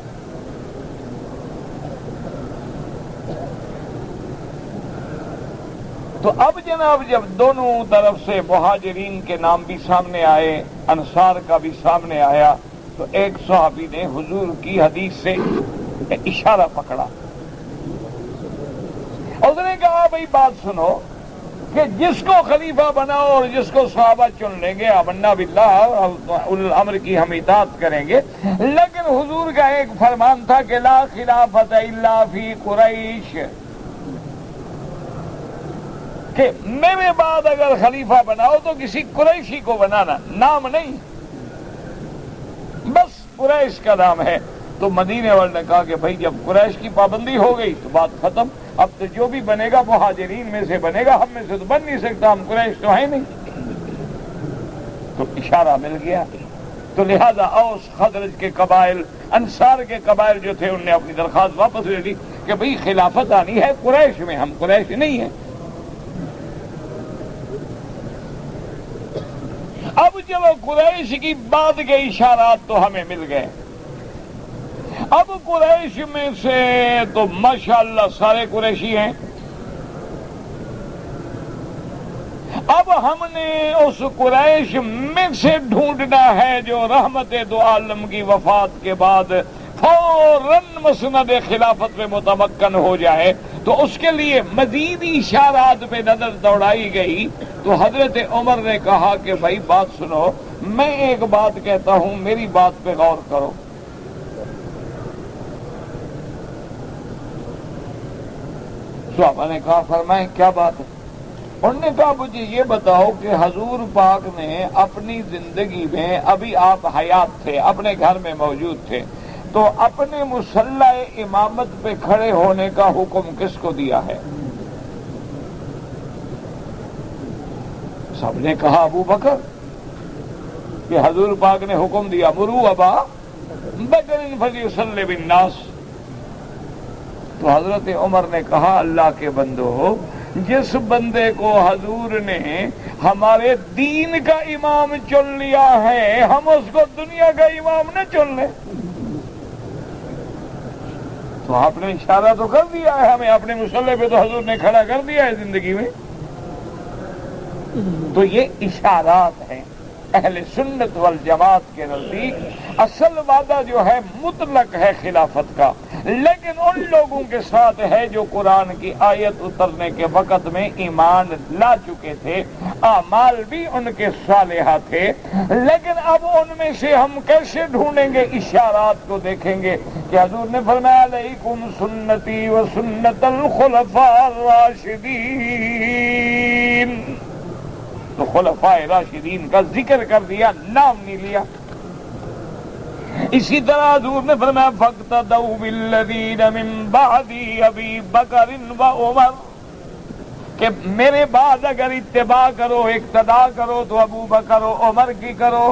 تو اب جناب جب دونوں طرف سے مہاجرین کے نام بھی سامنے آئے، انصار کا بھی سامنے آیا، تو ایک صحابی نے حضور کی حدیث سے اشارہ پکڑا، اس نے کہا بھئی بات سنو، کہ جس کو خلیفہ بناؤ اور جس کو صحابہ چن لیں گے آمنا باللہ اولو الامر کی ہم اطاعت کریں گے، لیکن حضور کا ایک فرمان تھا کہ لا خلافت الا فی قریش، کہ میرے بعد اگر خلیفہ بناؤ تو کسی قریشی کو بنانا، نام نہیں، بس قریش کا نام ہے۔ تو مدینے والے نے کہا کہ بھائی جب قریش کی پابندی ہو گئی تو بات ختم، اب تو جو بھی بنے گا مہاجرین میں سے بنے گا، ہم میں سے تو بن نہیں سکتا، ہم قریش تو ہیں نہیں۔ تو اشارہ مل گیا، تو لہذا اوس خزرج کے قبائل، انصار کے قبائل جو تھے، انہوں نے اپنی درخواست واپس لے لی کہ بھئی خلافت آنی ہے قریش میں، ہم قریش نہیں ہیں۔ اب چلو قریش کی بات کے اشارات تو ہمیں مل گئے، اب قریش میں سے تو ماشاءاللہ سارے قریشی ہیں، اب ہم نے اس قریش میں سے ڈھونڈنا ہے جو رحمت دو عالم کی وفات کے بعد فوراً مسند خلافت میں متمکن ہو جائے۔ تو اس کے لیے مزید اشارات پہ نظر دوڑائی گئی، تو حضرت عمر نے کہا کہ بھائی بات سنو، میں ایک بات کہتا ہوں، میری بات پہ غور کرو۔ صحابہ نے کہا فرمائیں کیا بات ہے؟ انہوں نے کہا مجھے یہ بتاؤ کہ حضور پاک نے اپنی زندگی میں، ابھی آپ حیات تھے، اپنے گھر میں موجود تھے، تو اپنے مصلی امامت پہ کھڑے ہونے کا حکم کس کو دیا ہے؟ سب نے کہا ابو بکر، کہ حضور پاک نے حکم دیا مرو ابا بکر فلیصلی بالناس۔ تو حضرت عمر نے کہا اللہ کے بندو، جس بندے کو حضور نے ہمارے دین کا امام چن لیا ہے، ہم اس کو دنیا کا امام نہ چن لیں؟ تو آپ نے اشارہ تو کر دیا ہے ہمیں، اپنے مصلی پہ تو حضور نے کھڑا کر دیا ہے زندگی میں۔ تو یہ اشارات ہیں۔ اہل سنت والجماعت کے نزدیک اصل وعدہ جو ہے مطلق ہے خلافت کا، لیکن ان لوگوں کے ساتھ ہے جو قرآن کی آیت اترنے کے وقت میں ایمان لا چکے تھے، اعمال بھی ان کے صالحہ تھے، لیکن اب ان میں سے ہم کیسے ڈھونڈیں گے؟ اشارات کو دیکھیں گے کہ حضور نے فرمایا علیکم سنتی و سنت الخلفاء الراشدین، تو خلفاء راشدین کا ذکر کر دیا، نام نہیں لیا۔ اسی طرح حضور نے فرمایا فاقتدوا بالذین من بعدی ابی بکر و عمر، کہ میرے بعد اگر اتباع کرو، اقتداء کرو تو ابو بکر و عمر کی کرو۔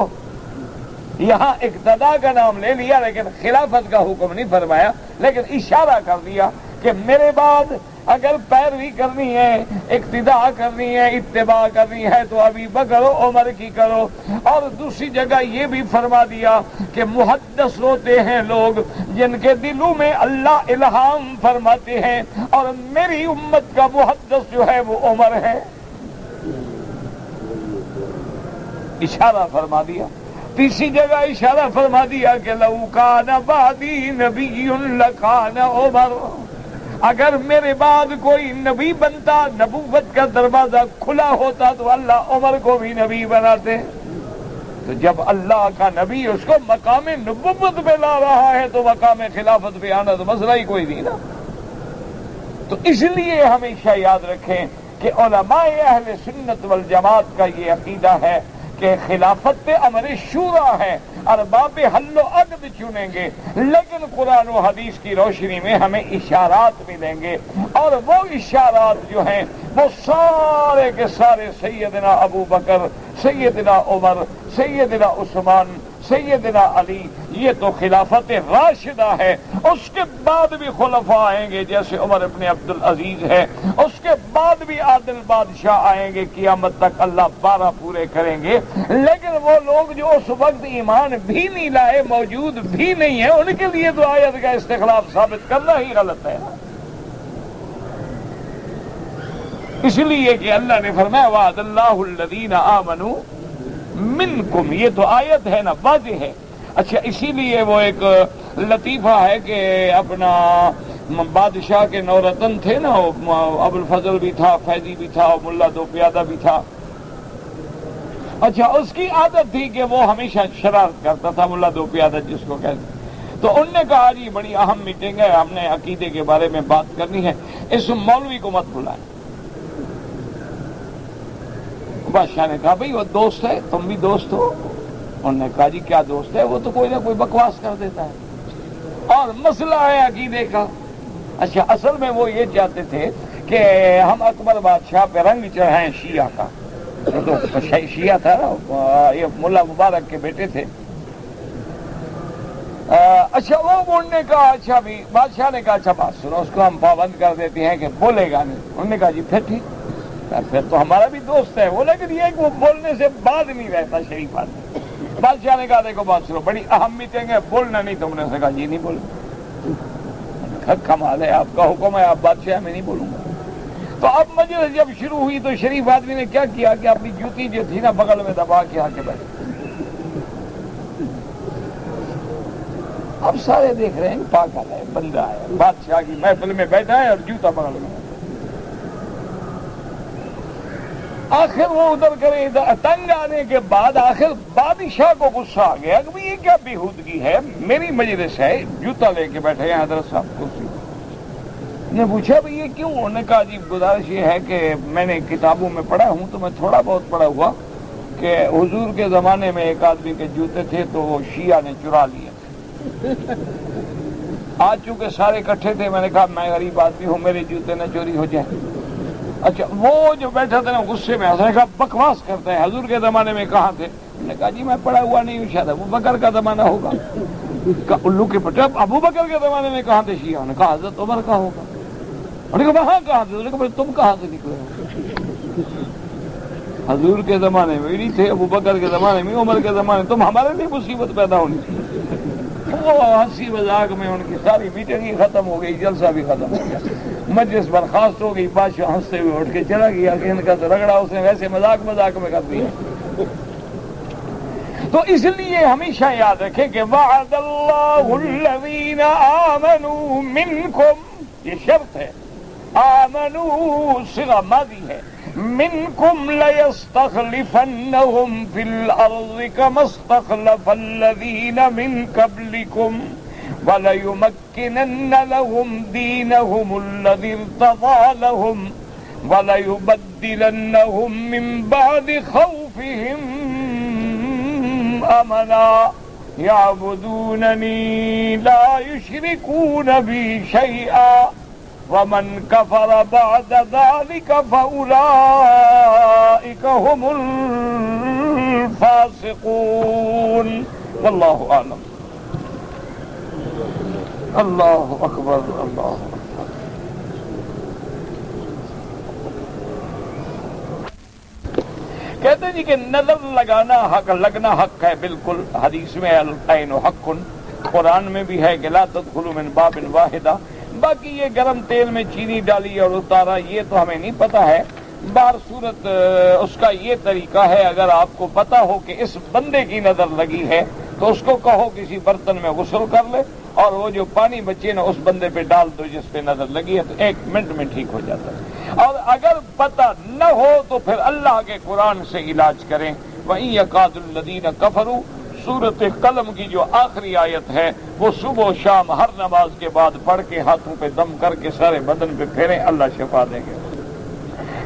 یہاں اقتداء کا نام لے لیا لیکن خلافت کا حکم نہیں فرمایا، لیکن اشارہ کر دیا کہ میرے بعد اگر پیروی کرنی ہے، اقتداء کرنی ہے، اتباع کرنی ہے تو ابھی بکر و عمر کی کرو۔ اور دوسری جگہ یہ بھی فرما دیا کہ محدث ہوتے ہیں لوگ جن کے دلوں میں اللہ الہام فرماتے ہیں، اور میری امت کا محدث جو ہے وہ عمر ہے، اشارہ فرما دیا۔ تیسری جگہ اشارہ فرما دیا کہ لو کان بعدی نبی لکان عمر، اگر میرے بعد کوئی نبی بنتا، نبوت کا دروازہ کھلا ہوتا تو اللہ عمر کو بھی نبی بناتے۔ تو جب اللہ کا نبی اس کو مقام نبوت پہ لا رہا ہے تو مقام خلافت پہ آنا تو مسئلہ ہی کوئی نہیں نا۔ تو اس لیے ہمیشہ یاد رکھیں کہ علماء اہل سنت والجماعت کا یہ عقیدہ ہے کہ خلافت پہ امر شورا ہے، ارباب حل و عقد چنیں گے، لیکن قرآن و حدیث کی روشنی میں ہمیں اشارات ملیں گے، اور وہ اشارات جو ہیں وہ سارے کے سارے سیدنا ابو بکر، سیدنا عمر، سیدنا عثمان، سیدنا علی، یہ تو خلافت راشدہ ہے۔ اس کے بعد بھی خلفاء آئیں گے جیسے عمر ابن عبدالعزیز ہے، اس کے بعد بھی عادل بادشاہ آئیں گے، قیامت تک اللہ 12 پورے کریں گے، لیکن وہ لوگ جو اس وقت ایمان بھی نہیں لائے، موجود بھی نہیں ہیں، ان کے لیے تو آیت کا استخلاف ثابت کرنا ہی غلط ہے۔ اس لیے کہ اللہ نے فرمایا وعد اللہ الذین آمنوا منکم، یہ تو آیت ہے نا، واضح ہے۔ اچھا اسی لیے وہ ایک لطیفہ ہے کہ اپنا بادشاہ کے نورتن تھے نا، ابوالفضل بھی تھا، فیضی بھی تھا، اور ملا دو پیادہ بھی تھا۔ اچھا، اس کی عادت تھی کہ وہ ہمیشہ شرارت کرتا تھا، ملا دو پیادہ جس کو کہتے۔ تو ان نے کہا جی بڑی اہم میٹنگ ہے، ہم نے عقیدے کے بارے میں بات کرنی ہے، اس مولوی کو مت بلائیں۔ بادشاہ نے کہا بھئی وہ دوست ہے، تم بھی دوست ہو؟ انہوں نے کہا جی کیا دوست ہے، وہ تو کوئی نہ کوئی بکواس کر دیتا ہے اور مسئلہ ہے عقیدے کا۔ اچھا، اصل میں وہ یہ چاہتے تھے کہ ہم اکبر بادشاہ پہ رنگ چڑھائیں شیعہ کا، تو شیعہ تھا نا، یہ ملا مبارک کے بیٹے تھے۔ اچھا، وہ انہوں نے کہا اچھا بھی، بادشاہ نے کہا اچھا بات سنو، اس کو ہم پابند کر دیتے ہیں کہ بولے گا نہیں۔ انہوں نے کہا جی پھر ٹھیک، پھر تو ہمارا بھی دوست ہے وہ، لیکن یہ کہ وہ بولنے سے بعد نہیں رہتا شریف آدمی۔ بادشاہ نے کہا دیکھو بات سنو، بڑی اہم میٹنگ ہے، بولنا نہیں تم نے۔ کہا جی نہیں بولنا۔ کمال ہے، آپ کا حکم ہے، آپ بادشاہ، میں نہیں بولوں گا۔ تو اب مجلس جب شروع ہوئی تو شریف آدمی نے کیا کیا کہ اپنی جوتی جو تھی نا بغل میں دبا کے آ کے بیٹھے۔ اب سارے دیکھ رہے ہیں پاگل ہے، بندہ ہے، بادشاہ کی محفل میں بیٹھا ہے اور جوتا بغل میں۔ آخر وہ ادھر کرے، تنگ آنے کے بعد آخر بادشاہ کو غصہ آ گیا کہ یہ کیا بےہودگی ہے، میری مجلس ہے، جوتا لے کے بیٹھے ہیں حضرت صاحب کرسی۔ نے پوچھا بھئی یہ کیوں؟ انہوں نے کہا جی گزارش یہ ہے کہ میں نے کتابوں میں پڑھا ہوں، تو میں تھوڑا بہت پڑھا ہوا کہ حضور کے زمانے میں ایک آدمی کے جوتے تھے تو وہ شیعہ نے چرا لیے۔ آج چونکہ سارے اکٹھے تھے، میں نے کہا میں غریب آدمی ہوں، میرے جوتے نہ چوری ہو جائیں۔ اچھا، وہ جو بیٹھا تھا نا غصے میں، نے کہا بکواس کرتا ہے، حضور کے زمانے میں کہاں تھے؟ انہوں نے کہا جی میں پڑھا ہوا نہیں ہوں، شاید ابو بکر کا زمانہ ہوگا۔ الو کے پٹے، ابو بکر کے زمانے میں کہاں تھے شیعہ؟ انہوں نے کہا حضرت عمر کا ہوگا۔ انہوں نے کہا وہاں کہاں تھے؟ انہوں نے کہا تم کہاں سے نکلے ہو؟ حضور کے زمانے میں نہیں تھے، ابو بکر کے زمانے میں، عمر کے زمانے میں، تم ہمارے لیے مصیبت پیدا ہونی تھی۔ وہ ہنسی مذاق میں ان کی ساری میٹنگ ہی ختم ہو گئی، جلسہ بھی ختم ہو گیا، مجلس برخاست ہو گئی۔ بادشاہ ہنستے ہوئے اٹھ کے چلا گیا کہ ان کا تو رگڑا اس نے ویسے مذاق میں کر دیا۔ تو اس لیے ہمیشہ یاد رکھیں کہ وعد اللہ الذین آمنوا منکم، یہ شرط ہے، آمنوا صیغہ ماضی ہے، منکم لیستخلفنہم فی الارض کما استخلف الذین من قبلکم وَلَيُمَكِّنَنَّ لَهُمْ دِينَهُمُ الَّذِي ارْتَضَىٰ لَهُمْ وَلَيُبَدِّلَنَّهُم مِّن بَعْدِ خَوْفِهِمْ أَمَنًا يَعْبُدُونَنِي لَا يُشْرِكُونَ بِي شَيْئًا وَمَن كَفَرَ بَعْدَ ذَلِكَ فَأُولَٰئِكَ هُمُ الْفَاسِقُونَ وَاللَّهُ أَعْلَمُ۔ اللہ اکبر، اللہ اکبر۔ کہتے ہیں جی کہ نظر لگانا حق، لگنا حق ہے، بالکل حدیث میں العین حق، قرآن میں بھی ہے کہ لا تدخلوا من باب واحدہ۔ باقی یہ گرم تیل میں چینی ڈالی اور اتارا یہ تو ہمیں نہیں پتا ہے، بہر صورت اس کا یہ طریقہ ہے، اگر آپ کو پتا ہو کہ اس بندے کی نظر لگی ہے تو اس کو کہو کسی برتن میں غسل کر لے اور وہ جو پانی بچے نا اس بندے پہ ڈال دو جس پہ نظر لگی ہے، تو 1 منٹ میں ٹھیک ہو جاتا ہے۔ اور اگر پتہ نہ ہو تو پھر اللہ کے قرآن سے علاج کریں۔ وَإِن يَكَادُ الَّذِينَ كَفَرُوا، سورۃ قلم کی جو آخری آیت ہے وہ صبح و شام ہر نماز کے بعد پڑھ کے ہاتھوں پہ دم کر کے سارے بدن پہ پھیریں، اللہ شفا دیں گے۔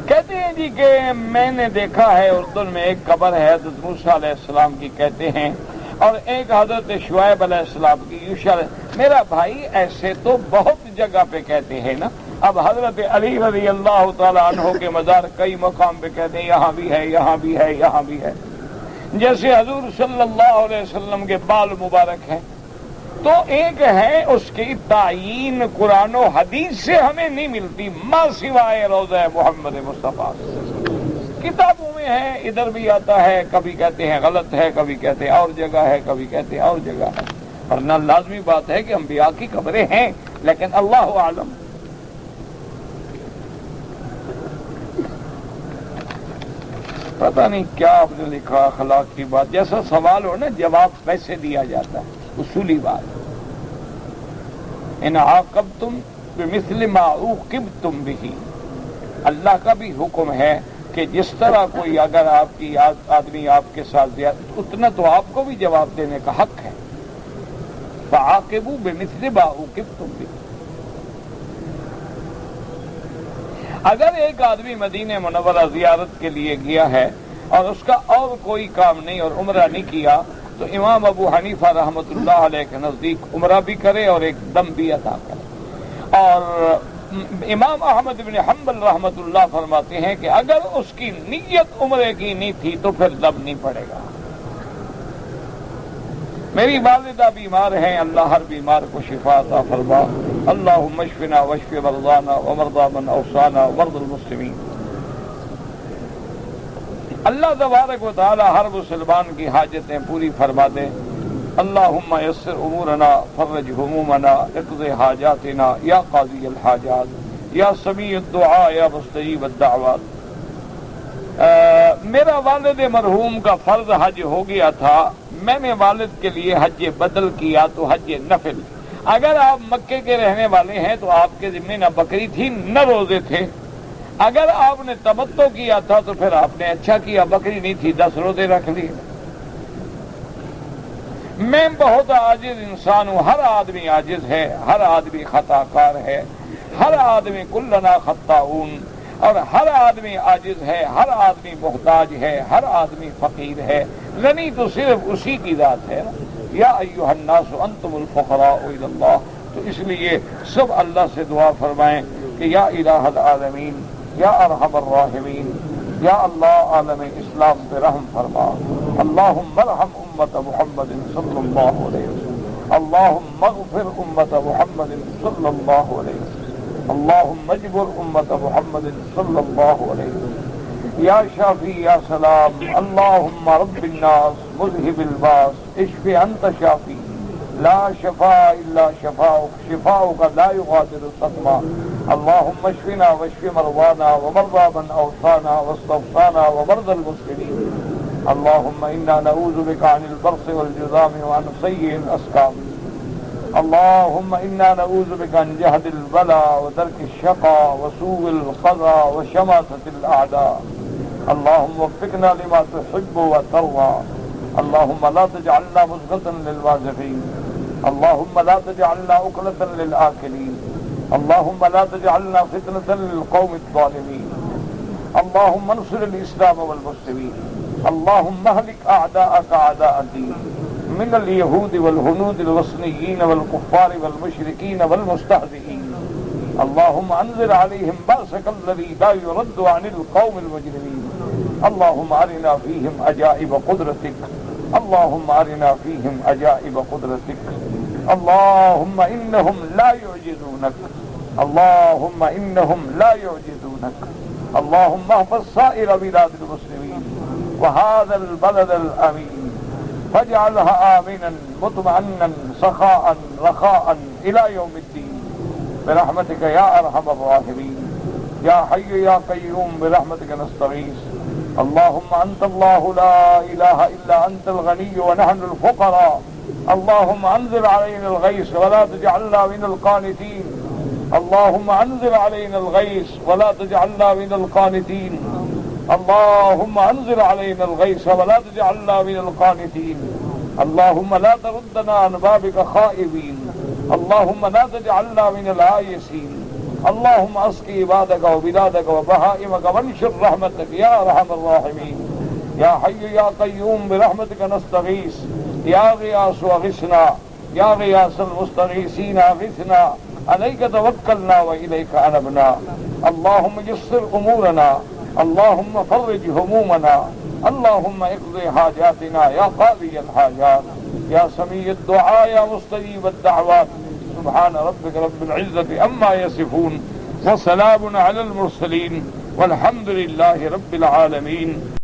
کہتے ہیں جی کہ میں نے دیکھا ہے اردن میں ایک قبر ہے حضرت موسیٰ علیہ السلام کی کہتے ہیں، اور ایک حضرت شعیب علیہ السلام کی۔ میرا بھائی ایسے تو بہت جگہ پہ کہتے ہیں نا، اب حضرت علی رضی اللہ تعالی عنہ کے مزار کئی مقام پہ کہتے ہیں یہاں بھی ہے، یہاں بھی ہے، یہاں بھی ہے۔ جیسے حضور صلی اللہ علیہ وسلم کے بال مبارک ہیں، تو ایک ہے اس کی تعین قرآن و حدیث سے ہمیں نہیں ملتی، ما سوائے روضہ محمد مصطفیٰ۔ کتابوں میں ہے، ادھر بھی آتا ہے، کبھی کہتے ہیں غلط ہے، کبھی کہتے ہیں اور جگہ ہے، کبھی کہتے ہیں اور جگہ ہے، ورنہ لازمی بات ہے کہ انبیاء کی قبریں ہیں، لیکن اللہ عالم۔ پتہ نہیں کیا آپ نے لکھا، اخلاق کی بات، جیسا سوال ہو نا جواب ویسے دیا جاتا ہے، اصولی بات۔ ان عاقبتم بمثل ما عوقبتم به، اللہ کا بھی حکم ہے کہ جس طرح کوئی اگر آپ کی آدمی آپ کے ساتھ زیادہ اتنا تو آپ کو بھی جواب دینے کا حق ہے. فعاقبوا بمثل ما عوقبتم به. اگر ایک آدمی مدینہ منورہ زیارت کے لیے گیا ہے اور اس کا اور کوئی کام نہیں اور عمرہ نہیں کیا تو امام ابو حنیفہ رحمۃ اللہ علیہ کے نزدیک عمرہ بھی کرے اور ایک دم بھی ادا کرے. اور امام احمد بن حنبل رحمۃ اللہ فرماتے ہیں کہ اگر اس کی نیت عمرے کی نہیں تھی تو پھر دم نہیں پڑے گا. میری والدہ بیمار ہیں، اللہ ہر بیمار کو شفا عطا فرما. اللہم اشفنا واشف مرضانا ومرضى من اوصانا ومرضى المسلمین. اللہ تبارک و تعالی ہر مسلمان کی حاجتیں پوری فرما دے. اللہم یسر امورنا فرج همومنا اقض حاجاتنا یا قاضی الحاجات یا سمیع الدعاء یا مستجیب الدعوات. میرا والد مرحوم کا فرض حج ہو گیا تھا، میں نے والد کے لیے حج بدل کیا تو حج نفل. اگر آپ مکے کے رہنے والے ہیں تو آپ کے ذمہ نہ بکری تھی نہ روزے تھے. اگر آپ نے تمتع کیا تھا تو پھر آپ نے اچھا کیا، بکری نہیں تھی 10 روزے رکھ لیے. میں بہت عاجز انسان ہوں، ہر آدمی عاجز ہے، ہر آدمی خطا کار ہے، ہر آدمی کلنا خطاؤن، اور ہر آدمی عاجز ہے، ہر آدمی محتاج ہے، ہر آدمی فقیر ہے. غنی تو صرف اسی کی ذات ہے نا. یا ایھا الناس انتم الفقراء الی اللہ. تو اس لیے سب اللہ سے دعا فرمائیں کہ یا الہ العالمین، یا ارحم الراحمین، یا اللہ عالم اسلام پہ رحم فرما. اللہم ارحم امت محمد صلی اللہ علیہ وسلم. اللہم اغفر امت محمد صلی اللہ علیہ وسلم. اللہم اجبر امت محمد صلی اللہ علیہ وسلم. یا شافی یا سلام. اللہم رب الناس مذہب الباس اشف انت شافی لا شفاء الا شفاؤک شفاؤک لا یغادر سقما. اللہم اشفنا واشف مرضانا ومرضى من اوصانا واستوصانا ومرضى المسلمین. اللہم انا نعوذ بک عن البرص والجذام وعن سیء الاسقام. اللہم انا نعوذ بک عن جہد البلاء ودرک الشقاء وسوء القضاء وشماتة الاعداء. اللہم وفقنا لما تحب وترضى. اللہم لا تجعلنا مزغة للمازغین. اللہم لا تجعلنا أكلة للآكلین. اللہم لا تجعلنا فتنة للقوم الظالمین. اللہم انصر الاسلام والمسلمین. اللہم اہلک اعداءک اعداء الدین من اليہود والہنود الوثنیین والکفار والمشرکین والمستہزئین. اللہم انزل علیہم بأسک الذی لا يرد عن القوم المجرمین. اللہم ارنا فیہم عجائب قدرتک. اللہم ارنا فیہم عجائب قدرتک. اللہم انہم لا يعجزونک. اللہم انہم لا يعجزونک. اللہم احفظ سائر بلاد المسلمین وهذا البلد الامین فاجعلها آمنا مطمئنا سخاء رخاء الى يوم الدین برحمتک یا ارحم الراحمین. یا حی یا قیوم برحمتک نستغیث. اللہم انت اللہ لا الہ الا انت الغنی ونحن الفقراء. اللہم انزل علینا الغیث ولا تجعلنا من القانتین. اللہم انزل علینا الغیث ولا تجعلنا من القانتین. اللہم انزل علینا الغیث ولا تجعلنا من القانتین. اللہم لا تردنا عن بابک خائبین. اللہم لا تجعلنا من العائسین. اللہم اسقی عبادک وبلادک وبہائمک وانشر رحمتک یا ارحم الراحمین. یا حی یا قیوم برحمتک نستغیث. یا غیاث اغثنا. یا غیاث المستغیثین اغثنا. علیک توکلنا والیک انبنا. اللہم یسر امورنا. اللہم فرج ہمومنا. اللہم اقض حاجاتنا یا قاضی الحاجات یا سمیع الدعاء یا مستجیب الدعوات. سبحان ربک رب العزت عما یصفون وسلام علی المرسلین والحمد للہ رب العالمین.